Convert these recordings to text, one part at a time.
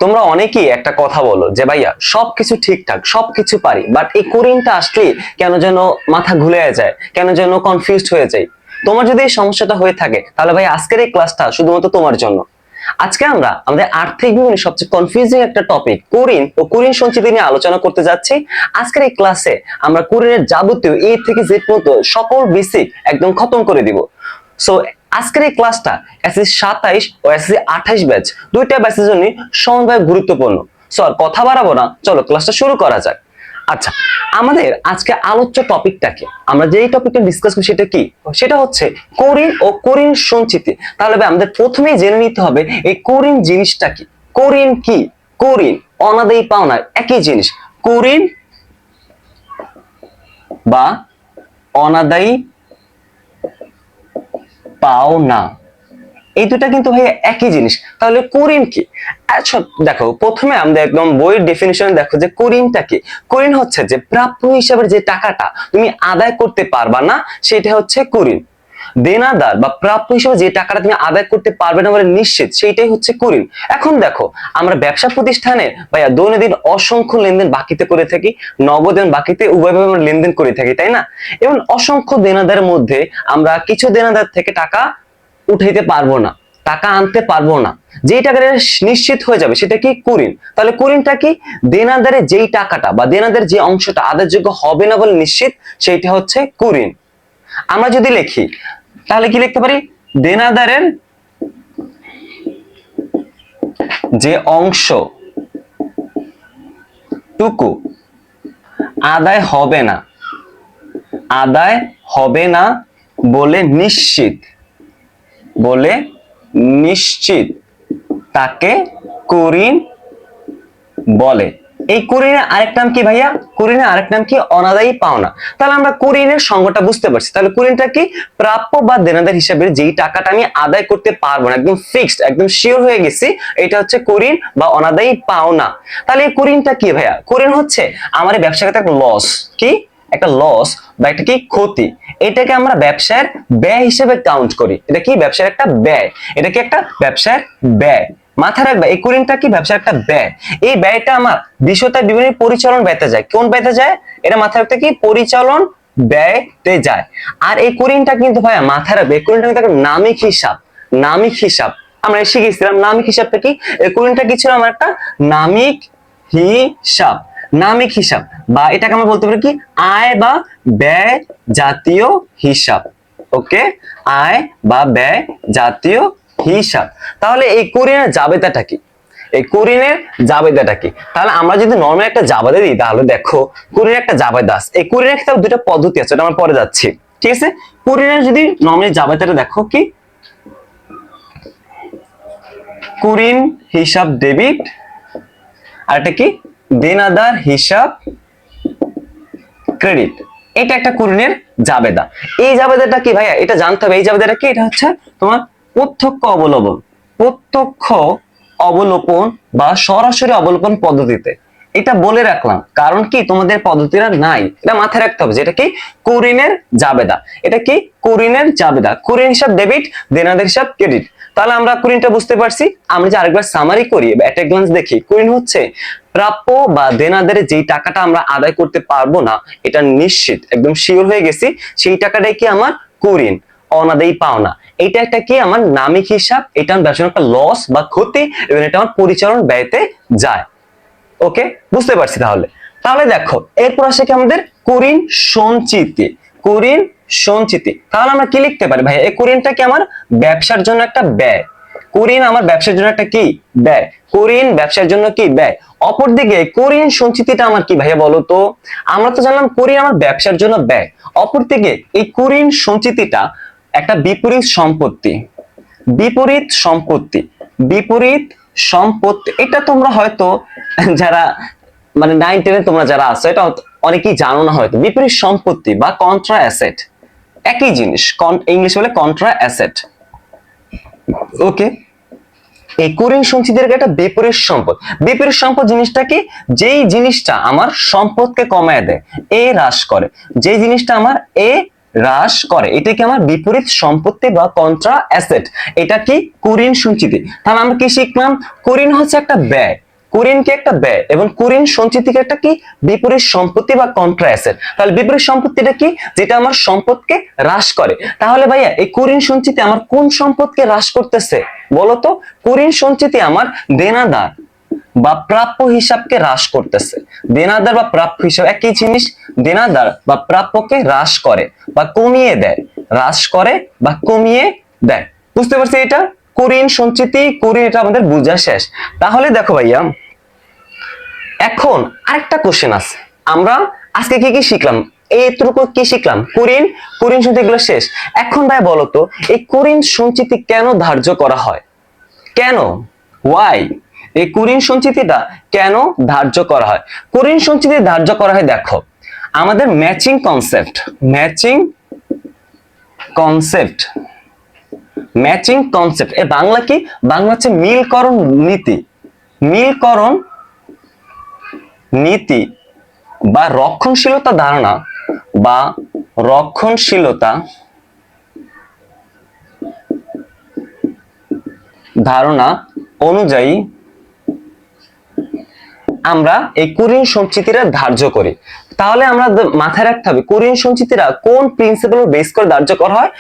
তোমরা অনেকেই একটা কথা বলো যে ভাইয়া সবকিছু ঠিকঠাক সবকিছু পারি, বাট এই কোরিনটা আসলে কেন যেন মাথা ঘুরে যায়, কেন যেন কনফিউজড হয়ে যায়। তোমার যদি এই সমস্যাটা হয়ে থাকে তাহলে ভাই আজকের এই ক্লাসটা শুধুমাত্র তোমার জন্য। আজকে আমরা আমাদের আর্থিক বিবরণী সবচেয়ে কনফিউজিং একটা টপিক কোরিন ও কোরিন সঞ্চিতি নিয়ে আলোচনা করতে যাচ্ছি। আজকের এই ক্লাসে আমরা কোরিনের যাবতীয় এ থেকে জেড পর্যন্ত সকল বেসিক একদম খতম করে দিব। সো আজকের এই ক্লাসটা এসএসসি 27 ও এসএসসি 28 ব্যাচ দুইটা ব্যাচের জন্য সমানভাবে গুরুত্বপূর্ণ। সো আর কথা বাড়াবো না, চলো ক্লাসটা শুরু করা যাক। আচ্ছা, আমাদের আজকে আলোচ্য টপিকটা কি, আমরা যেই টপিকটা ডিসকাস করব সেটা কি, সেটা হচ্ছে কোরিন ও কোরিন সঞ্চিতি। তাহলে ভাই আমাদের প্রথমেই জেনে নিতে হবে এই কোরিন জিনিসটা কি। কোরিন কি? কোরিন অনাদায়ী পাওনা একই জিনিস। কোরিন বা অনাদায়ী পাওনা এই দুটা কিন্তু ভাই একই জিনিস। তাহলে কোরিন কি? আচ্ছা দেখো, প্রথমে আমরা একদম বইয়ের ডেফিনিশন দেখো যে কোরিনটা কি। কোরিন হচ্ছে যে প্রাপ্য হিসাবে যে টাকাটা তুমি আদায় করতে পারবা না সেটা হচ্ছে কোরিন। দেনাদার বা প্রাপ্য হিসেবে যে টাকাটা তুমি আদায় করতে পারবে না বলে নিশ্চিত, সেইটাই হচ্ছে কোরিন। এখন দেখো, আমরা ব্যবসা প্রতিষ্ঠানে ভাইয়া দৈনন্দিন অসংখ্য লেনদেন বাকিতে করে থাকি, নগদ এবং বাকিতে উভয়ভাবে আমরা লেনদেন করে থাকি, তাই না? এবং অসংখ্য দেনাদারের মধ্যে আমরা কিছু দেনাদার থেকে টাকা উঠাইতে পারবো না, টাকা আনতে পারবো না, যেই টাকাটা নিশ্চিত হয়ে যাবে সেটা কি? কোরিন। তাহলে কোরিনটা কি? দেনাদারের যেই টাকাটা বা দেনাদারের যে অংশটা আদায়যোগ্য হবে না বলে নিশ্চিত, সেইটা হচ্ছে কোরিন। আমরা যদি লিখি তাহলে কি লিখতে পারি? দেনাদারের যে অংশ টুকু আদায় হবে না, আদায় হবে না বলে নিশ্চিত, বলে নিশ্চিত তাকে কোরিন বলে। এই কোরিনের আরেক নাম কি ভাইয়া? কোরিনের আরেক নাম কি? অনাদায়ী পাওনা। তাহলে আমরা কোরিনের সংজ্ঞাটা বুঝতে পারছি। তাহলে কোরিনটা কি? প্রাপ্য বা দেনাদার হিসাবে যেই টাকাটা আমি আদায় করতে পারবো না, একদম ফিক্সড, একদম শিওর হয়ে গেছি, এটা হচ্ছে কোরিন বা অনাদায়ী পাওনা। তাহলে এই কোরিনটা কি ভাইয়া? কোরিন হচ্ছে আমার এই ব্যবসা ক্ষেত্রে একটা লস। কি? একটা লস বা একটা কি ক্ষতি, এটাকে আমরা ব্যবসার ব্যয় হিসেবে কাউন্ট করি। এটা কি? ব্যবসার একটা ব্যয়। এটা কি? একটা ব্যবসার ব্যয়। মাথায় রাখবে এই কোরিনটা কি? ব্যবসার একটা ব্যয়। এই ব্যয়টা আমার বিষয়টায় বিভিন্ন পরিচালন ব্যয়তে যায়। কোন ব্যয়তে যায়? এটা মাথায় রাখতে কি? পরিচালন ব্যয়তে যায়। আর এই কোরিনটা কিন্তু ভাইয়া মাথায় রাখবে, এই কোরিনটা কিন্তু একটা নামিক হিসাব। নামিক হিসাব আমরা শিখেছিলাম। নামিক হিসাবটা কি? এই কোরিনটা কি ছিল? আমার একটা নামিক হিসাব। নামিক হিসাব বা এটাকে আমরা বলতে পারি কি? আয় বা ব্যয় জাতীয় হিসাব। ওকে, আয় বা ব্যয় জাতীয় হিসাব। তাহলে এই কোরিনের জাবেদাটা কি? এই কোরিনের জাবেদাটা কি? তাহলে আমরা যদি নরমাল একটা জাবেদা দিই, তাহলে দেখো কোরিনের একটা জাবেদা আছে। এই কোরিনের ক্ষেত্রে দুটো পদ্ধতি আছে, এটা আমরা পরে যাচ্ছি, ঠিক আছে? কোরিনের যদি নরমালি জাবেদাটা দেখো কি? কোরিন হিসাব ডেবিট, আর এটা কি? দেনাদার হিসাব ক্রেডিট। এটা একটা কোরিনের জাবেদা। এই জাবেদাটা কি ভাইয়া? এটা জানতে হবে। এই জাবেদাটা কি? এটা হচ্ছে তোমার প্রত্যক্ষ অবলম্বন, প্রত্যক্ষ অবলোপন বা সরাসরি অবলোপন পদ্ধতিতে। এটা বলে রাখলাম কারণ কি তোমাদের পদ্ধতিটা নাই, এটা মাথায় রাখতে হবে। যেটা কি? কোরিনের জাবেদা। এটা কি? কোরিনের জাবেদা। কোরিন হিসাব ডেবিট, দেনাদার হিসাব ক্রেডিট। তাহলে আমরা কোরিনটা বুঝতে পারছি। আমরা যে আরেকবার সামারি করি, এট এ গ্লান্স দেখি, কোরিন হচ্ছে প্রাপ্য বা দেনাদারে যেই টাকাটা আমরা আদায় করতে পারবো না, এটা নিশ্চিত, একদম শিওর হয়ে গেছি, সেই টাকাটাই কি? আমার কোরিন, অনাদায়ী পাওনা। এটা একটা কি? আমার নামিক হিসাব। এটা আমার ব্যবসার একটা লস বা ক্ষতি, এবং এটা আমার পরিচালন ব্যয়তে যায়। ওকে, বুঝতে পারছি। তাহলে তাহলে দেখো এরপর আসে কি আমাদের কোরিন সঞ্চিতি। কোরিন সঞ্চিতি। তাহলে আমরা কি লিখতে পারি ভাই? এই কোরিনটা কি? আমার ব্যবসার জন্য একটা ব্যয়। কোরিন আমার ব্যবসার জন্য একটা কি? ব্যয়। কোরিন ব্যবসার জন্য কি? ব্যয়। অপরদিকে কোরিন সঞ্চিতিটা আমার কি ভাইয়া বলো তো? আমরা তো জানলাম কোরিন আমার ব্যবসার জন্য ব্যয়। অপরদিকে এই কোরিন সঞ্চিতিটা একটা বিপরীত সম্পত্তি। বিপরীত সম্পত্তি। বিপরীত সম্পত্তি এটা তোমরা হয়তো যারা মানে 9-10 তোমরা যারা আছো, এটা অনেকেই জানো না হয়তো। বিপরীত সম্পত্তি বা কন্ট্রা অ্যাসেট একই জিনিস, ইংলিশ বলে কন্ট্রা অ্যাসেট। ওকে, এই কোরিন সঞ্চিতির একটা বিপরীত সম্পদ। বিপরীত সম্পদ জিনিসটা কি? যেই জিনিসটা আমার সম্পদকে কমায় দেয়, এ হ্রাস করে, যেই জিনিসটা আমার এ হ্রাস করে, এটা কি? আমার বিপরীত সম্পত্তি বা কন্ট্রা অ্যাসেট। এটা কি? কোরিন সঞ্চিতি। তাহলে আমরা কি শিখলাম? কোরিন হচ্ছে একটা ব্যয়। কুরিন কি একটা ব্যয় এবং কুরিন সঞ্চিতিকে একটা কি বিপরীত সম্পত্তি বা কন্ট্রা অ্যাসেট। তাহলে বিপরীত সম্পত্তিটা কি? যেটা আমার সম্পদকে হ্রাস করে। তাহলে ভাইয়া এই কুরিন সঞ্চিতি আমার কোন সম্পদকে হ্রাস করতেছে বলতো? কুরিন সঞ্চিতি আমার দেনাদার বা প্রাপ্য হিসাবকে হ্রাস করতেছে। দেনাদার বা প্রাপ্য হিসাব একই জিনিস। দেনাদার বা প্রাপ্যকে হ্রাস করে বা কমিয়ে দেয়, হ্রাস করে বা কমিয়ে দেয়। বুঝতে পারছি এটা কুরিন সঞ্চিতি, কুরিন, এটা আমাদের বোঝা শেষ। তাহলে দেখো ভাইয়া, এখন আরেকটা কোশ্চেন আছে। আমরা আজকে কি কি শিখলাম? এইটুকু কি শিখলাম? কুরিন, কুরিন সঞ্চিতি এগুলো শেষ। এখন ভাই বলো তো, এই কুরিন সঞ্চিতি কেন ধার্য করা হয়? কেন? ওয়াই? এই কুরিন সঞ্চিতিটা কেন ধার্য করা হয়? কুরিন সঞ্চিতি ধার্য করা হয়, দেখো আমাদের matching concept, matching concept, matching concept এর বাংলা কি? বাংলা হচ্ছে মিলকরণ নীতি। মিলকরণ নীতি বা রক্ষণশীলতা ধারণা বা রক্ষণশীলতা ধারণা অনুযায়ী আমরা এই কুরিন সঞ্চিতিরা ধার্য করি। তাহলে আমরা মাথায় রাখতে হবে কুরিন সঞ্চিতিরা কোন প্রিন্সিপাল বেস করে ধার্য করা হয়?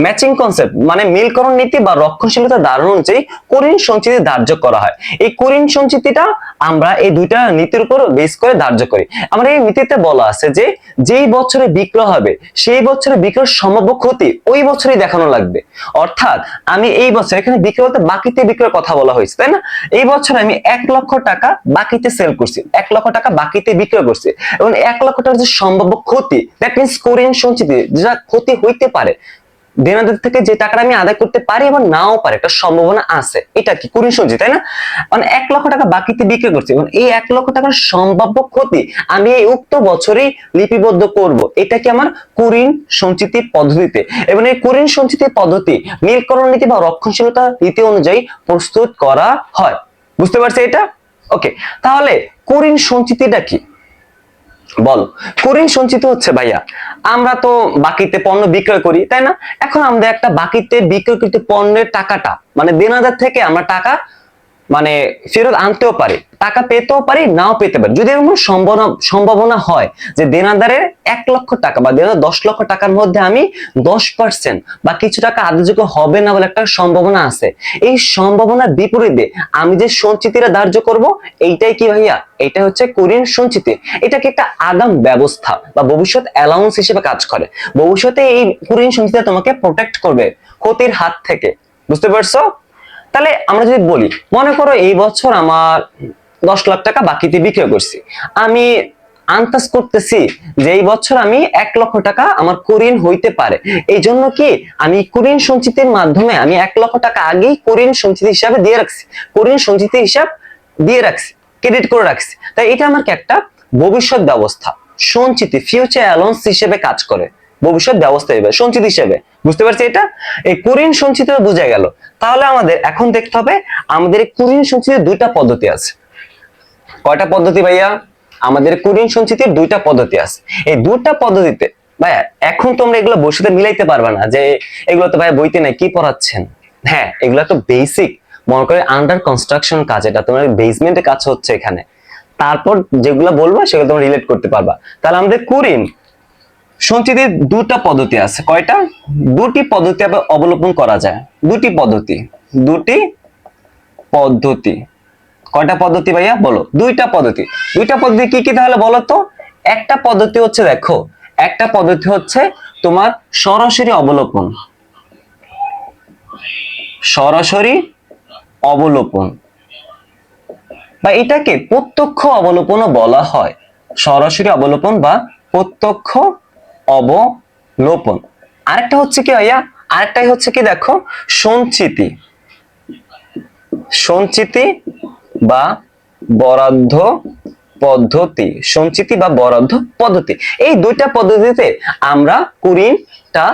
ম্যাচিং কনসেপ্ট মানে মিলকরণ নীতি বা রক্ষণশীলতা ধারণা অনুযায়ী কুরিন সঞ্চিতি ধার্য করা হয়। এই কুরিন সঞ্চিতিটা আমরা এই দুইটা নীতির উপর বেস করে ধার্য করি। আমরা এই নীতিতে বলা আছে যে যেই বছরে বিক্রয় হবে সেই বছরে বিক্রয়ের সম্ভাব্য ক্ষতি ওই বছরই দেখানো লাগবে। অর্থাৎ আমি এই বছর, এখানে বিক্রয় বলতে বাকিতে বিক্রয়ের কথা বলা হয়েছে, তাই না? এই বছর আমি 1 লক্ষ টাকা বাকিতে সেল করছি, 1 লক্ষ টাকা বাকিতে বিক্রয় করছি, এবং 1 লক্ষ টাকার যে সম্ভাব্য ক্ষতি, দ্যাট মিন্স কুরিন সঞ্চিতি যেটা ক্ষতি হইতে পারে, দেনাদার থেকে যে টাকাটা আমি আদায় করতে পারি এবং নাও পারে, একটা সম্ভাবনা আছে, এটা কি কুরিন সঞ্চিতি, তাই না? মানে 1 লক্ষ টাকা বাকিতে বিক্রি করছি এবং এই 1 লক্ষ টাকার সম্ভাব্য ক্ষতি আমি এই উক্ত বছরেই লিপিবদ্ধ করব, এটা কি আমার কুরিন সঞ্চিতি পদ্ধতিতে। এবং এই কুরিন সঞ্চিতি পদ্ধতি মিলকরণ নীতি বা রক্ষণশীলতা নীতি অনুযায়ী প্রস্তুত করা হয়। বুঝতে পারছি এটা? ওকে, তাহলে কুরিন সঞ্চিতিটা কি বলো? কুরিন সঞ্চিতি হচ্ছে ভাইয়া, আমরা তো বাকিতে পণ্য বিক্রয় করি, তাই না? এখন আমরা একটা বাকিতে বিক্রয়কৃত পণ্যের টাকাটা মানে দেনাদার থেকে আমরা টাকা মানে ফেরত আনতেও পারি, টাকা পেতেও পারি, নাও পেতে পারি। যদি এরকম সম্ভাবনা হয় যে দেনাদারের 1 লক্ষ টাকা বা দেনাদার 10 লক্ষ টাকার মধ্যে আমি 10% বা কিছু টাকা আদায়যোগ্য হবে না বলে একটা সম্ভাবনা আছে, এই সম্ভাবনার বিপরীতে আমি যে সঞ্চিতিটা ধার্য করব এইটাই কি ভাইয়া? এটা হচ্ছে কুরিন সঞ্চিতি। এটা কি একটা আগাম ব্যবস্থা বা ভবিষ্যৎ অ্যালাউন্স হিসেবে কাজ করে। ভবিষ্যতে এই কুরিন সঞ্চিতি তোমাকে প্রোটেক্ট করবে ক্ষতির হাত থেকে। বুঝতে পারছো? তাহলে আমরা যদি বলি, মনে করো এই বছর আমার 10 লাখ টাকা বাকিতে বিক্রয় করছি, আমি আন্দাজ করতেছি যে এই বছর আমি 1 লক্ষ টাকা আমার কুরিন হইতে পারে, এই জন্য কি আমি কুরিন সঞ্চিতির মাধ্যমে আমি 1 লক্ষ টাকা আগেই কুরিন সঞ্চিতি হিসাবে দিয়ে রাখছি, কুরিন সঞ্চিতি হিসাব দিয়ে রাখছি, ক্রেডিট করে রাখছি। তাই এটা আমাকে একটা ভবিষ্যৎ ব্যবস্থা, সঞ্চিতি, ফিউচার অ্যালাউন্স হিসেবে কাজ করে, ভবিষ্যৎ ব্যবস্থা হিসেবে, সঞ্চিতি হিসেবে। বুঝতে পারছি এটা? এই কুরিন সঞ্চিতি বোঝা গেল। তাহলে আমাদের এখন দেখতে হবে আমাদের এই কুরিন সঞ্চিতির দুইটা পদ্ধতি আছে। কয়টা পদ্ধতি ভাইয়া? আমাদের কুরিন সঞ্চিতির দুইটা পদ্ধতি আছে। এই দুইটা পদ্ধতিতে ভাইয়া এখন তোমরা এগুলো বইতে মিলাইতে পারবে না যে এগুলো তো ভাইয়া বইতে নাই, কি পড়াচ্ছেন? হ্যাঁ, এগুলো তো বেসিক, মনে করে আন্ডার কনস্ট্রাকশন কাজ, এটা তোমার বেসমেন্টের কাজ হচ্ছে এখানে। তারপর যেগুলো বলবো সেগুলো তোমরা রিলেট করতে পারবা। তাহলে আমাদের কুরিন সঞ্চিতির দুটা পদ্ধতি আছে। কয়টা? দুটি পদ্ধতি অবলম্বন করা যায়। দুটি পদ্ধতি, দুটি পদ্ধতি। কয়টা পদ্ধতি ভাইয়া বলো? দুইটা পদ্ধতি। দুইটা পদ্ধতি কি কি তাহলে বলো তো? একটা পদ্ধতি হচ্ছে, দেখো একটা পদ্ধতি হচ্ছে তোমার সরাসরি অবলোপন, সরাসরি অবলোপন বা এটাকে প্রত্যক্ষ অবলোপনও বলা হয়। সরাসরি অবলোপন বা প্রত্যক্ষ অবলোপন। আরেকটা হচ্ছে কি ভাইয়া? আরেকটাই হচ্ছে কি দেখো, সঞ্চিতি, সঞ্চিতি বা বরাদ্দ পদ্ধতি, সঞ্চিতি বা বরাদ্দ পদ্ধতি। এই দুইটা পদ্ধতিতে আমরা কুরিনটা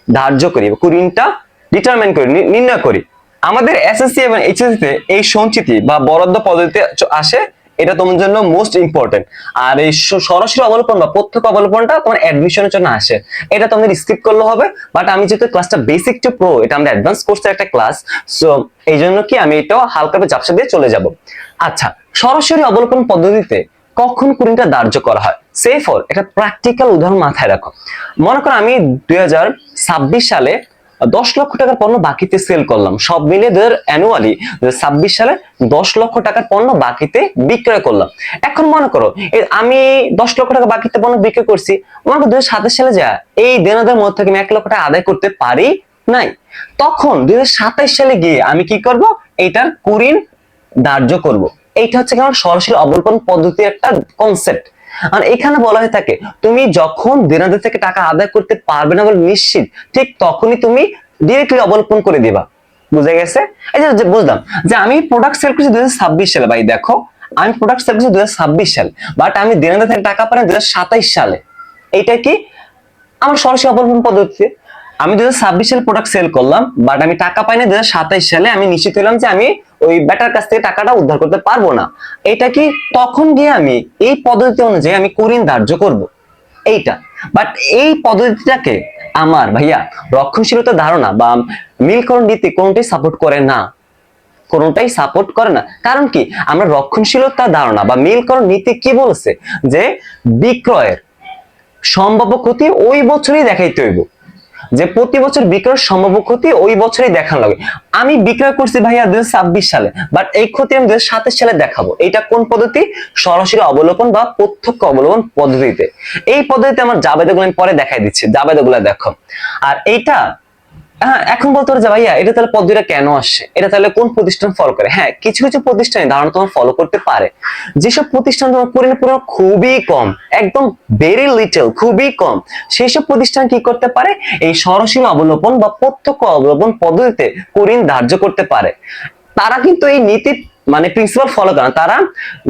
ধার্য করি, কুরিনটা ডিটারমাইন করি, নির্ণয় করি। আমাদের এসএসসি এবং এইচএসসি তে এই সঞ্চিতি বা বরাদ্দ পদ্ধতিতে আসে, এটা তোমার জন্য মোস্ট ইম্পর্টেন্ট। আর এই সরাসরি অবলোপন বা প্রত্যক্ষ অবলোপনটা তোমার অ্যাডমিশনের জন্য আসে, এটা তোমাদের স্কিপ করলে হবে। বাট আমি যেহেতু ক্লাসটা বেসিক টু প্রো, এটা আমাদের অ্যাডভান্স কোর্সের একটা ক্লাস, সো এই জন্য কি আমি এটাও হালকা ঝাপসা দিয়ে চলে যাব। আচ্ছা, সরাসরি অবলোকন পদ্ধতিতে কখন কুরিনটা ধার্য করা হয়, সে ফর একটা প্র্যাকটিক্যাল উদাহরণ মাথায় রাখো। মনে করো আমি 2026 সালে 10 লক্ষ টাকার পণ্য বাকিতে সেল করলাম, সব মিলিয়ে অ্যানুয়ালি 2026 সালে 10 লক্ষ টাকার পণ্য বাকিতে বিক্রয় করলাম। এখন মনে করো আমি 10 লক্ষ টাকা বাকিতে পণ্য বিক্রয় করছি, মনে করো 2027 সালে যা এই দেনাদের মধ্যে থেকে আমি 1 লক্ষ টাকা আদায় করতে পারি নাই, তখন 2027 সালে গিয়ে আমি কি করব, এইটার কুরিন ধার্য করব। এইটা হচ্ছে কেমন সরাসরি অবলোকন পদ্ধতির একটা কনসেপ্ট। আর এখানে বলা হয়ে থাকে তুমি যখন দেনাদার থেকে টাকা আদায় করতে পারবে না বলে নিশ্চিত, ঠিক তখনই তুমি ডিরেক্টলি অবলোকন করে দিবা। বুঝে গেছে? এই যে বুঝলাম যে আমি প্রোডাক্ট সেল করছি 2026 সালে, ভাই দেখো আমি প্রোডাক্ট সেল করছি 2026 সালে, বাট আমি দেনাদার থেকে টাকা পাই 2027 সালে। এইটা কি আমার সরাসরি অবলোকন পদ্ধতি। আমি 2026 সালে প্রোডাক্ট সেল করলাম, বাট আমি টাকা পাই না 2027 সালে, আমি নিশ্চিত হলাম যে আমি ওই ব্যাটার কাছ থেকে টাকাটা উদ্ধার করতে পারবো না। এটা কি তখন গিয়ে আমি এই পদ্ধতি অনুযায়ী আমি কুরিন ধার্য করব এইটা। বাট এই পদ্ধতিটাকে আমার ভাইয়া রক্ষণশীলতার ধারণা বা মিলকরণ নীতি কোনটাই সাপোর্ট করে না, কোনটাই সাপোর্ট করে না। কারণ কি আমরা রক্ষণশীলতার ধারণা বা মিলকরণ নীতি কি বলছে যে বিক্রয়ের সম্ভাব্য ক্ষতি ওই বছরই দেখাইতে হইব, যে প্রতি বছর বিক্রয়ের সম্ভাব্য ক্ষতি ওই বছরই দেখানো লাগে। আমি বিক্রয় করছি ভাইয়া 2026 সালে, বাট এই ক্ষতি আমি 2027 সালে দেখাবো। এটা কোন পদ্ধতি? সরাসরি অবলোকন বা প্রত্যক্ষ অবলোকন পদ্ধতিতে। এই পদ্ধতিতে আমার জাবেদাগুলো আমি পরে দেখাই দিচ্ছি, জাবেদাগুলো দেখো। আর এইটা এখন বলতে পারো যে ভাইয়া এটা তাহলে পদ্ধতিটা কেন আসছে, এটা তাহলে কোন প্রতিষ্ঠান ফলো করে? হ্যাঁ, কিছু কিছু প্রতিষ্ঠান ধারণা তোমার ফলো করতে পারে। যেসব প্রতিষ্ঠান তোমার কুরিনের পরিমাণ খুবই কম, একদম ভেরি লিটল, খুবই কম, সেই সব প্রতিষ্ঠান কি করতে পারে এই সরাসরি অবলোকন বা প্রত্যক্ষ অবলোকন পদ্ধতিতে কুরিন ধার্য করতে পারে। তারা কিন্তু এই নীতি মানে প্রিন্সিপাল ফলো করে না। তারা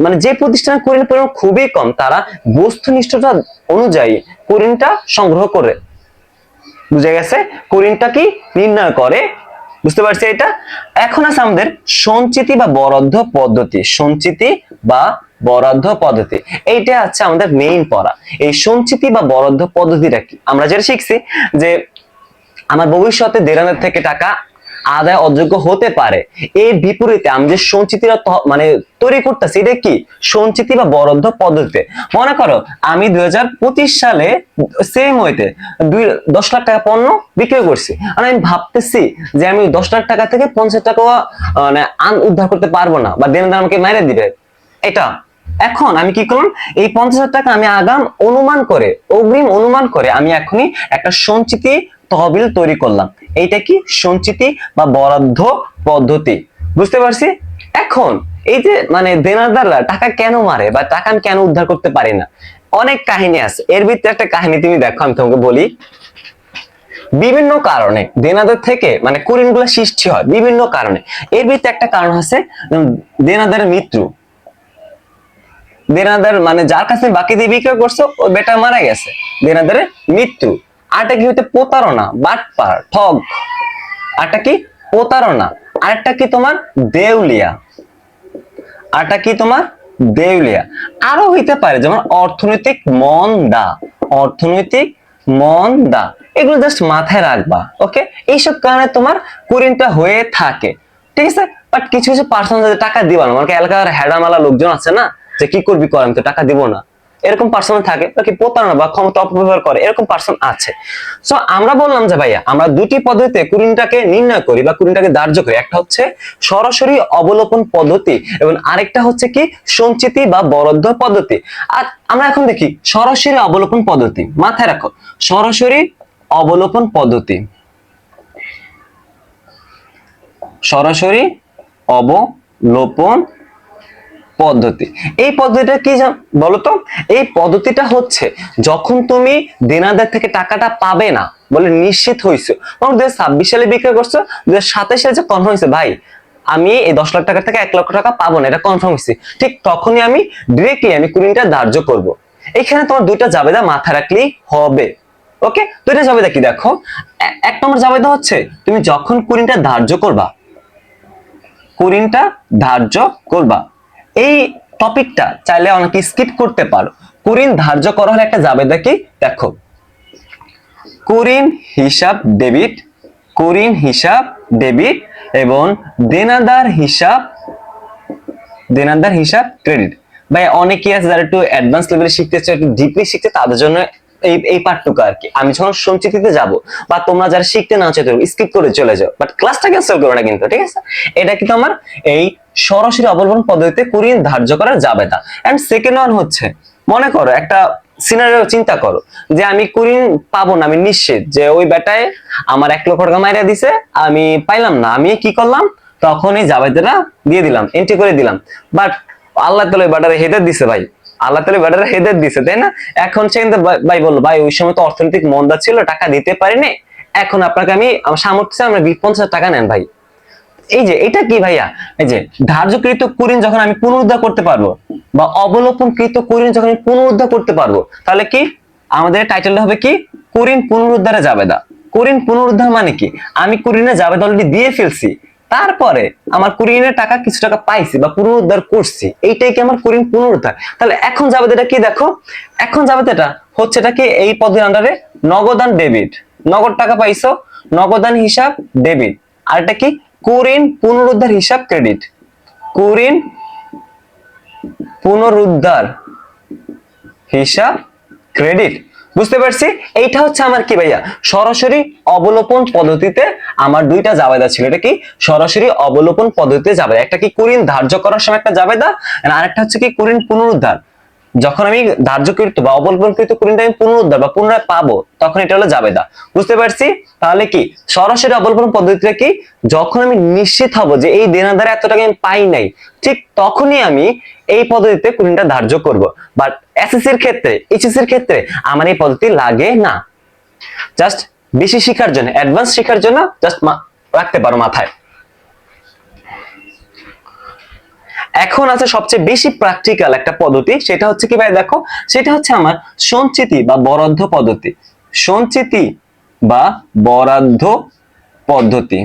মানে যে প্রতিষ্ঠানের কুরিনের পরিমাণ খুবই কম, তারা বস্তুনিষ্ঠতা অনুযায়ী কুরিনটা সংগ্রহ করে। বুঝে গেছে? কুরিনটা কি নির্ণয় করে, বুঝতে পারছি এটা। এখন আছে আমাদের সঞ্চিতি বা বরাদ্দ পদ্ধতি। সঞ্চিতি বা বরাদ্দ পদ্ধতি, এইটা হচ্ছে আমাদের মেইন পড়া। এই সঞ্চিতি বা বরাদ্দ পদ্ধতিটা কি? আমরা যেটা শিখছি যে আমার ভবিষ্যতে দেনাদার থেকে টাকা আদায় অযোগ্য হতে পারে, এর বিপরীতে আমি যে সঞ্চিতিটা মানে তৈরি করতেছি, এটা কি সঞ্চিতি বা বরাদ্দ পদ্ধতিতে। মনে করো আমি 2025 সালে সেম ওয়েতে 10 লাখ টাকা পণ্য বিক্রয় করছি, আর আমি ভাবতেছি যে আমি 10 লাখ টাকা থেকে 50 টাকা মানে উদ্ধার করতে পারবো না, বা দেনাদার আমাকে মেরে দিবে। এটা এখন আমি কি করলাম, এই 50,000 টাকা আমি আগাম অনুমান করে, অগ্রিম অনুমান করে আমি এখনই একটা সঞ্চিতি তহবিল তৈরি করলাম। এইটা কি সঞ্চিতি বা বরাদ্দ পদ্ধতি। বুঝতে পারছি? এখন এই যে মানে দেনাদাররা টাকা কেন মারে বা টাকা আমি কেন উদ্ধার করতে পারি না, অনেক কাহিনী আছে। এর ভিতরে একটা কাহিনী তুমি দেখো, আমি তোমাকে বলি। বিভিন্ন কারণে দেনাদার থেকে মানে কুরিনগুলো সৃষ্টি হয় বিভিন্ন কারণে। এর ভিতরে একটা কারণ আছে দেনাদারের মৃত্যু। দেনাদার মানে যার কাছে বাকি দিয়ে বিক্রয় করছো ওই বেটা মারা গেছে, দেনাদারের মৃত্যু। আরেকটা কি হতে প্রতারণা, বাটপার, ঠগ। আরেকটা কি প্রতারণা। আরেকটা কি তোমার দেউলিয়া। আরেকটা কি তোমার দেউলিয়া। আরো হইতে পারে যেমন অর্থনৈতিক মন্দা। অর্থনৈতিক মন্দা, এগুলো জাস্ট মাথায় রাখবা। ওকে, এইসব কারণে তোমার কুরিনটা হয়ে থাকে, ঠিক আছে। বাট কিছু কিছু পার্সন টাকা দিবা না, মানে এলাকার হেডামালা লোকজন আছে না, যে কি করবি কর, আমি তো টাকা দিব না, এরকম পার্সন থাকে, কি প্রতারণা বা ক্ষমতা অপব্যবহার করে, এরকম পার্সন আছে। সো আমরা বললাম যে ভাইয়া আমরা দুটি পদ্ধতিতে কুরিনটাকে নির্ণয় করি বা কুরিনটাকে ধার্য করি। একটা হচ্ছে সরাসরি অবলোকন পদ্ধতি এবং আরেকটা হচ্ছে কি সঞ্চিতি বা বরাদ্দ পদ্ধতি। আর আমরা এখন দেখি সরাসরি অবলোকন পদ্ধতি। মাথায় রাখো, সরাসরি অবলোকন পদ্ধতি। সরাসরি অবলোকন পদ্ধতি, এই পদ্ধতিটা কি বলতো? এই পদ্ধতিটা হচ্ছে যখন তুমি দেনাদার থেকে টাকাটা পাবে না বলে নিশ্চিত হইছো, 2026 সালে বিক্রয় করছো, 2027 সালে যে কনফার্ম হয়েছে ভাই আমি এই 10 লাখ টাকা থেকে 1 লক্ষ টাকা পাবো না, এটা কনফার্ম হয়েছে, ঠিক তখনই আমি ডিরেক্টলি আমি কুরিনটা ধার্য করব। এখানে তোমার দুইটা জাবেদা মাথায় রাখলেই হবে। ওকে, দুইটা জাবেদা কি দেখো। এক নম্বর জাবেদা হচ্ছে তুমি যখন কুরিনটা ধার্য করবা, কুরিনটা ধার্য করবা, এই টপিকটা চাইলে অনেকে স্কিপ করতে পারো। কুরিন ধার্য করা হলে একটা জাবেদা কি দেখো, কুরিন হিসাব ডেবিট, কুরিন হিসাব ডেবিট এবং দেনাদার হিসাব দেনাদার হিসাব ক্রেডিট। ভাই অনেকে আছে যারা একটু অ্যাডভান্স লেভেলে শিখতে চায়, একটু ডিপলি শিখতে, তাদের জন্য এই পার্টটুকু আর কি। আমি যখন সঞ্চিতিতে যাব বা তোমরা যারা শিখতে না চাইতে স্কিপ করে চলে যাও, বাট ক্লাসটা ক্যান্সেল করো না কিন্তু, ঠিক আছে? এটা কিন্তু আমার এই সরাসরি অবলম্বন পদ্ধতিতে কুরিন ধার্য করা যাবে না। এন্ড সেকেন্ড ওয়ান হচ্ছে, মনে করো একটা সিনারিও চিন্তা করো যে আমি কুরিন পাবো না, আমি নিশ্চিত যে ওই বেটায় আমার 1 লক্ষ টাকা মাইরা দিছে, আমি পাইলাম না, আমি কি করলাম, তখন এই জাবেদাটা দিয়ে দিলাম, এন্ট্রি করে দিলাম। বাট আল্লাহ তাআলা ওই বেটারে হেদায়েত দিছে ভাই, আল্লাহ তাআলা বেটারে হেদায়েত দিছে, তাই না? এখন সে কিন্তু ভাই বললো, ভাই ওই সময় তো অর্থনৈতিক মন্দা ছিল, টাকা দিতে পারিনি, এখন আপনাকে আমি আমার সামর্থ্য আমরা 50 টাকা নেন ভাই। এই যে এটা কি ভাইয়া, এই যে ধার্যকৃত কুরিন যখন আমি পুনরুদ্ধার করতে পারবো বা অবলোপনকৃত কুরিন যখন আমি পুনরুদ্ধার করতে পারবো, তাহলে কি আমাদের টাইটেলটা হবে কি, কুরিন পুনরুদ্ধারে জাবেদা। কুরিন পুনরুদ্ধার মানে কি, আমি কুরিনের জাবেদা অলরেডি দিয়ে ফেলছি, তারপরে আমার কুরিনের টাকা কিছু টাকা পাইছি বা পুনরুদ্ধার করছি, এইটাই কি আমার কুরিন পুনরুদ্ধার। তাহলে এখন জাবেদাটা কি দেখো, এখন জাবেদাটা হচ্ছে এটা কি, এই পদের আন্ডারে নগদান ডেবিট, নগদ টাকা পাইছো, নগদান হিসাব ডেবিট। আর এটা কি, কুরিন পুনরুদ্ধার হিসাব ক্রেডিট, কুরিন পুনরুদ্ধার হিসাব ক্রেডিট। বুঝতে পারছি? এইটা হচ্ছে আমার কি ভাইয়া, সরাসরি অবলোপন পদ্ধতিতে আমার দুইটা জাবেদা ছিল। এটা কি, সরাসরি অবলোপন পদ্ধতিতে জাবেদা, একটা কি কুরিন ধার্য করার সময় একটা জাবেদা, আর একটা হচ্ছে কি কুরিন পুনরুদ্ধার, যখন আমি ধার্যকৃত বা অবলম্বনকৃত কুরিনটা আমি পুনরুদ্ধার বা পুনরায় পাবো, তখন এটা হলো জাবেদা। বুঝতে পারছি? তাহলে কি সরাসরি অবলম্বন পদ্ধতিটা কি, যখন আমি নিশ্চিত হব যে এই দেনাদারে এত টাকা আমি পাই নাই, ঠিক তখনই আমি এই পদ্ধতিতে কুরিনটা ধার্য করব। বাট এসএসসির ক্ষেত্রে, এইচএসসির ক্ষেত্রে আমার এই পদ্ধতি লাগে না। জাস্ট বেশি শেখার জন্য, অ্যাডভান্স শেখার জন্য জাস্ট রাখতে পারো মাথায়। এখন আছে সবচেয়ে বেশি প্র্যাকটিক্যাল একটা পদ্ধতি, সেটা হচ্ছে কি ভাই দেখো, সেটা হচ্ছে আমার সঞ্চিতি বা বরাদ্দ পদ্ধতি। সঞ্চিতি বা বরাদ্দ পদ্ধতি,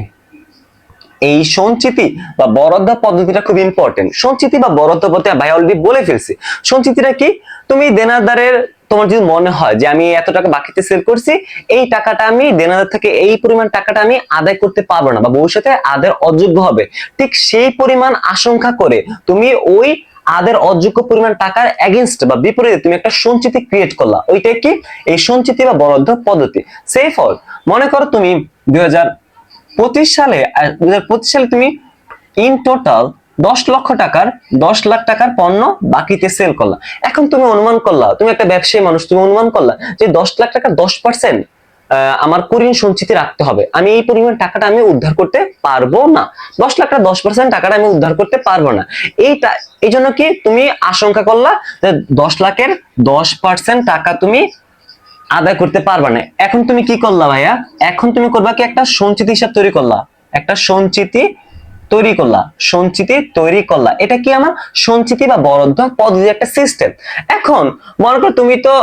এই সঞ্চিতি বা বরাদ্দ পদ্ধতিটা খুব ইম্পর্টেন্ট। সঞ্চিতি বা বরাদ্দ পদ্ধতি ভাই অলরেডি বলে ফেলছি। সঞ্চিতিটা কি, তুমি দেনাদারের, তোমার যদি মনে হয় যে আমি এত টাকা বাকিতে সেল করছি, এই টাকাটা আমি দেনাদার থেকে এই পরিমাণ টাকাটা আমি আদায় করতে পারবো না বা ভবিষ্যতে আদায়ের অযোগ্য হবে, ঠিক সেই পরিমাণ আশঙ্কা করে তুমি ওই আদায়ের অযোগ্য পরিমাণ টাকার এগেইনস্ট বা বিপরীতে তুমি একটা সঞ্চিতি ক্রিয়েট করলা, ওইটাই কি, এই সঞ্চিতি বা বরাদ্দ পদ্ধতি। সেই ফল মনে করো তুমি 2025 সালে, 2025 সালে তুমি ইন টোটাল 10 লক্ষ টাকার, 10 লাখ টাকার পণ্য বাকিতে সেল করলা। এখন তুমি অনুমান করলা, তুমি একটা ব্যবসায়ী মানুষ, তুমি অনুমান করলা যে 10 লাখ টাকার 10% আমার কুরিন সঞ্চিতি রাখতে হবে, আমি এই পরিমাণ টাকাটা আমি উদ্ধার করতে পারবো না, 10 লাখ টাকা 10% টাকাটা আমি উদ্ধার করতে পারবো না। এইটা এই জন্য কি তুমি আশঙ্কা করলা যে 10 লাখের 10% টাকা তুমি আদায় করতে পারবা না। এখন তুমি কি করলা ভাইয়া, এখন তুমি করবা কি, একটা সঞ্চিতি হিসাব তৈরি করলা, একটা সঞ্চিতি তৈরি করলা, সঞ্চিতি তৈরি করলা। এটা কি, আমার সঞ্চিতি বা বরাদ্দ পদ্ধতির একটা সিস্টেম। এখন মনে করো তুমি তো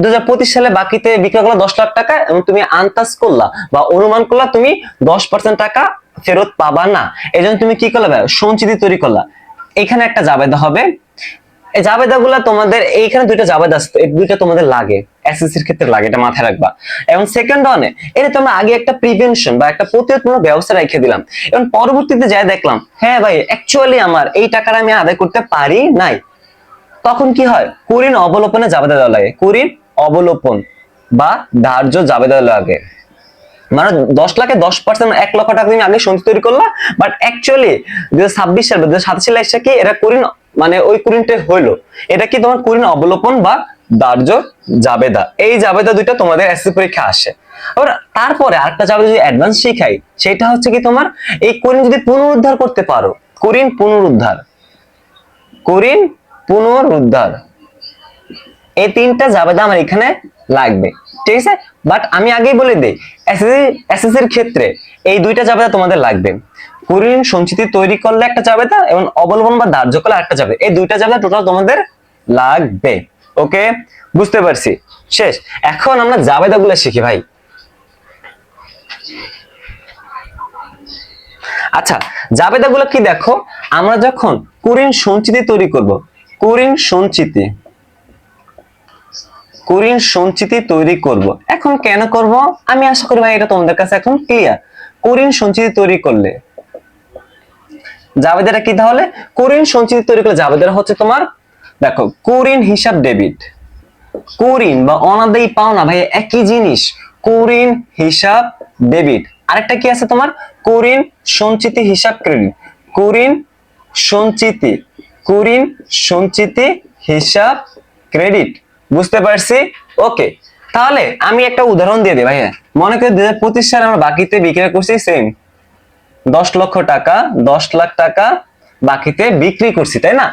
2025 সালে বাকিতে বিক্রি করলা 10 লাখ টাকা, এবং তুমি আন্দাজ করলা বা অনুমান করলা তুমি 10% টাকা ফেরত পাবা না, এই জন্য তুমি কি করলা ভাইয়া, সঞ্চিতি তৈরি করলা। এখানে একটা জাবেদা হবে, এই জাবেদাগুলো তোমাদের, এইখানে দুইটা জাবেদা আছে, এই দুইটা তোমাদের লাগে, এসএসসির ক্ষেত্রে লাগে, এটা মাথায় রাখবা। এবং সেকেন্ড ওয়ানে এটা তোমরা আগে একটা প্রিভেনশন বা একটা প্রতিরোধমূলক ব্যবস্থা রেখে দিলাম, এবং পরবর্তীতে যাই দেখলাম হ্যাঁ ভাই অ্যাকচুয়ালি আমার এই টাকাটা আমি আদায় করতে পারি নাই, তখন কি হয়, কুরিন অবলোপনে জাবেদা দেওয়া লাগে, কুরিন অবলোপন বা ধার্য জাবেদা দেওয়া লাগে। মানে 10 লাখে 10%, 1 লক্ষ টাকা তুমি আগে সঞ্চয় তৈরি করলা, বাট অ্যাকচুয়ালি 2026 সালে 2027 সালে এসে কি এটা কুরিন, মানে ওই কুরিনটা হইলো, এটা কি তোমার কুরিন অবলোপন বা ধার্য জাবেদা। এই জাবেদা দুইটা তোমাদের এসএসসি পরীক্ষা আসে। আবার তারপরে আরেকটা জাবেদা যদি অ্যাডভান্স শিখাই, সেটা হচ্ছে কি তোমার এই কুরিন যদি পুনরুদ্ধার করতে পারো, কুরিন পুনরুদ্ধার, কুরিন পুনরুদ্ধার, এই তিনটা জাবেদা আমার এখানে লাগবে, ঠিক আছে? বাট আমি আগেই বলে দেই, এসএসসি এর ক্ষেত্রে এই দুইটা জাবেদা তোমাদের লাগবে, কুরিন সঞ্চিতি তৈরি করলে একটা জাবেদা এবং অবলম্বন বা ধার্য করলে আরেকটা জাবেদা, এই দুইটা জাবেদা টোটাল তোমাদের লাগবে। ওকে, বুঝতে পারছি, শেষ। এখন আমরা জাবেদাগুলো শিখি ভাই। আচ্ছা, জাবেদাগুলো কি দেখো, আমরা যখন কুরিন সঞ্চিতি তৈরি করব, কুরিন সঞ্চিতি, কুরিন সঞ্চিতি তৈরি করব, এখন কেন করব আমি আশা করি ভাই এটা তোমাদের কাছে এখন ক্লিয়ার। কুরিন সঞ্চিতি তৈরি করলে জাবেদাটা কি তাহলে? কুরিন সঞ্চিতি তৈরি করলে জাবেদাটা হচ্ছে তোমার, দেখো কুরিন হিসাব ডেবিট, কুরিন বা অনাদায়ী পাওনা ভাই একই জিনিস, কুরিন হিসাব ডেবিট। আরেকটা কি আছে তোমার? কুরিন সঞ্চিতি হিসাব ক্রেডিট, কুরিন সঞ্চিতি, কুরিন সঞ্চিতি হিসাব ক্রেডিট। বুঝতে পারছি? ওকে, তাহলে আমি একটা উদাহরণ দিয়ে দিই ভাইয়া। মনে করি 2025 সালে আমরা বাকিতে বিক্রি করছি সেম 10 লক্ষ টাকা, 10 লাখ টাকা বাকিতে বিক্রি করছি, তাই না?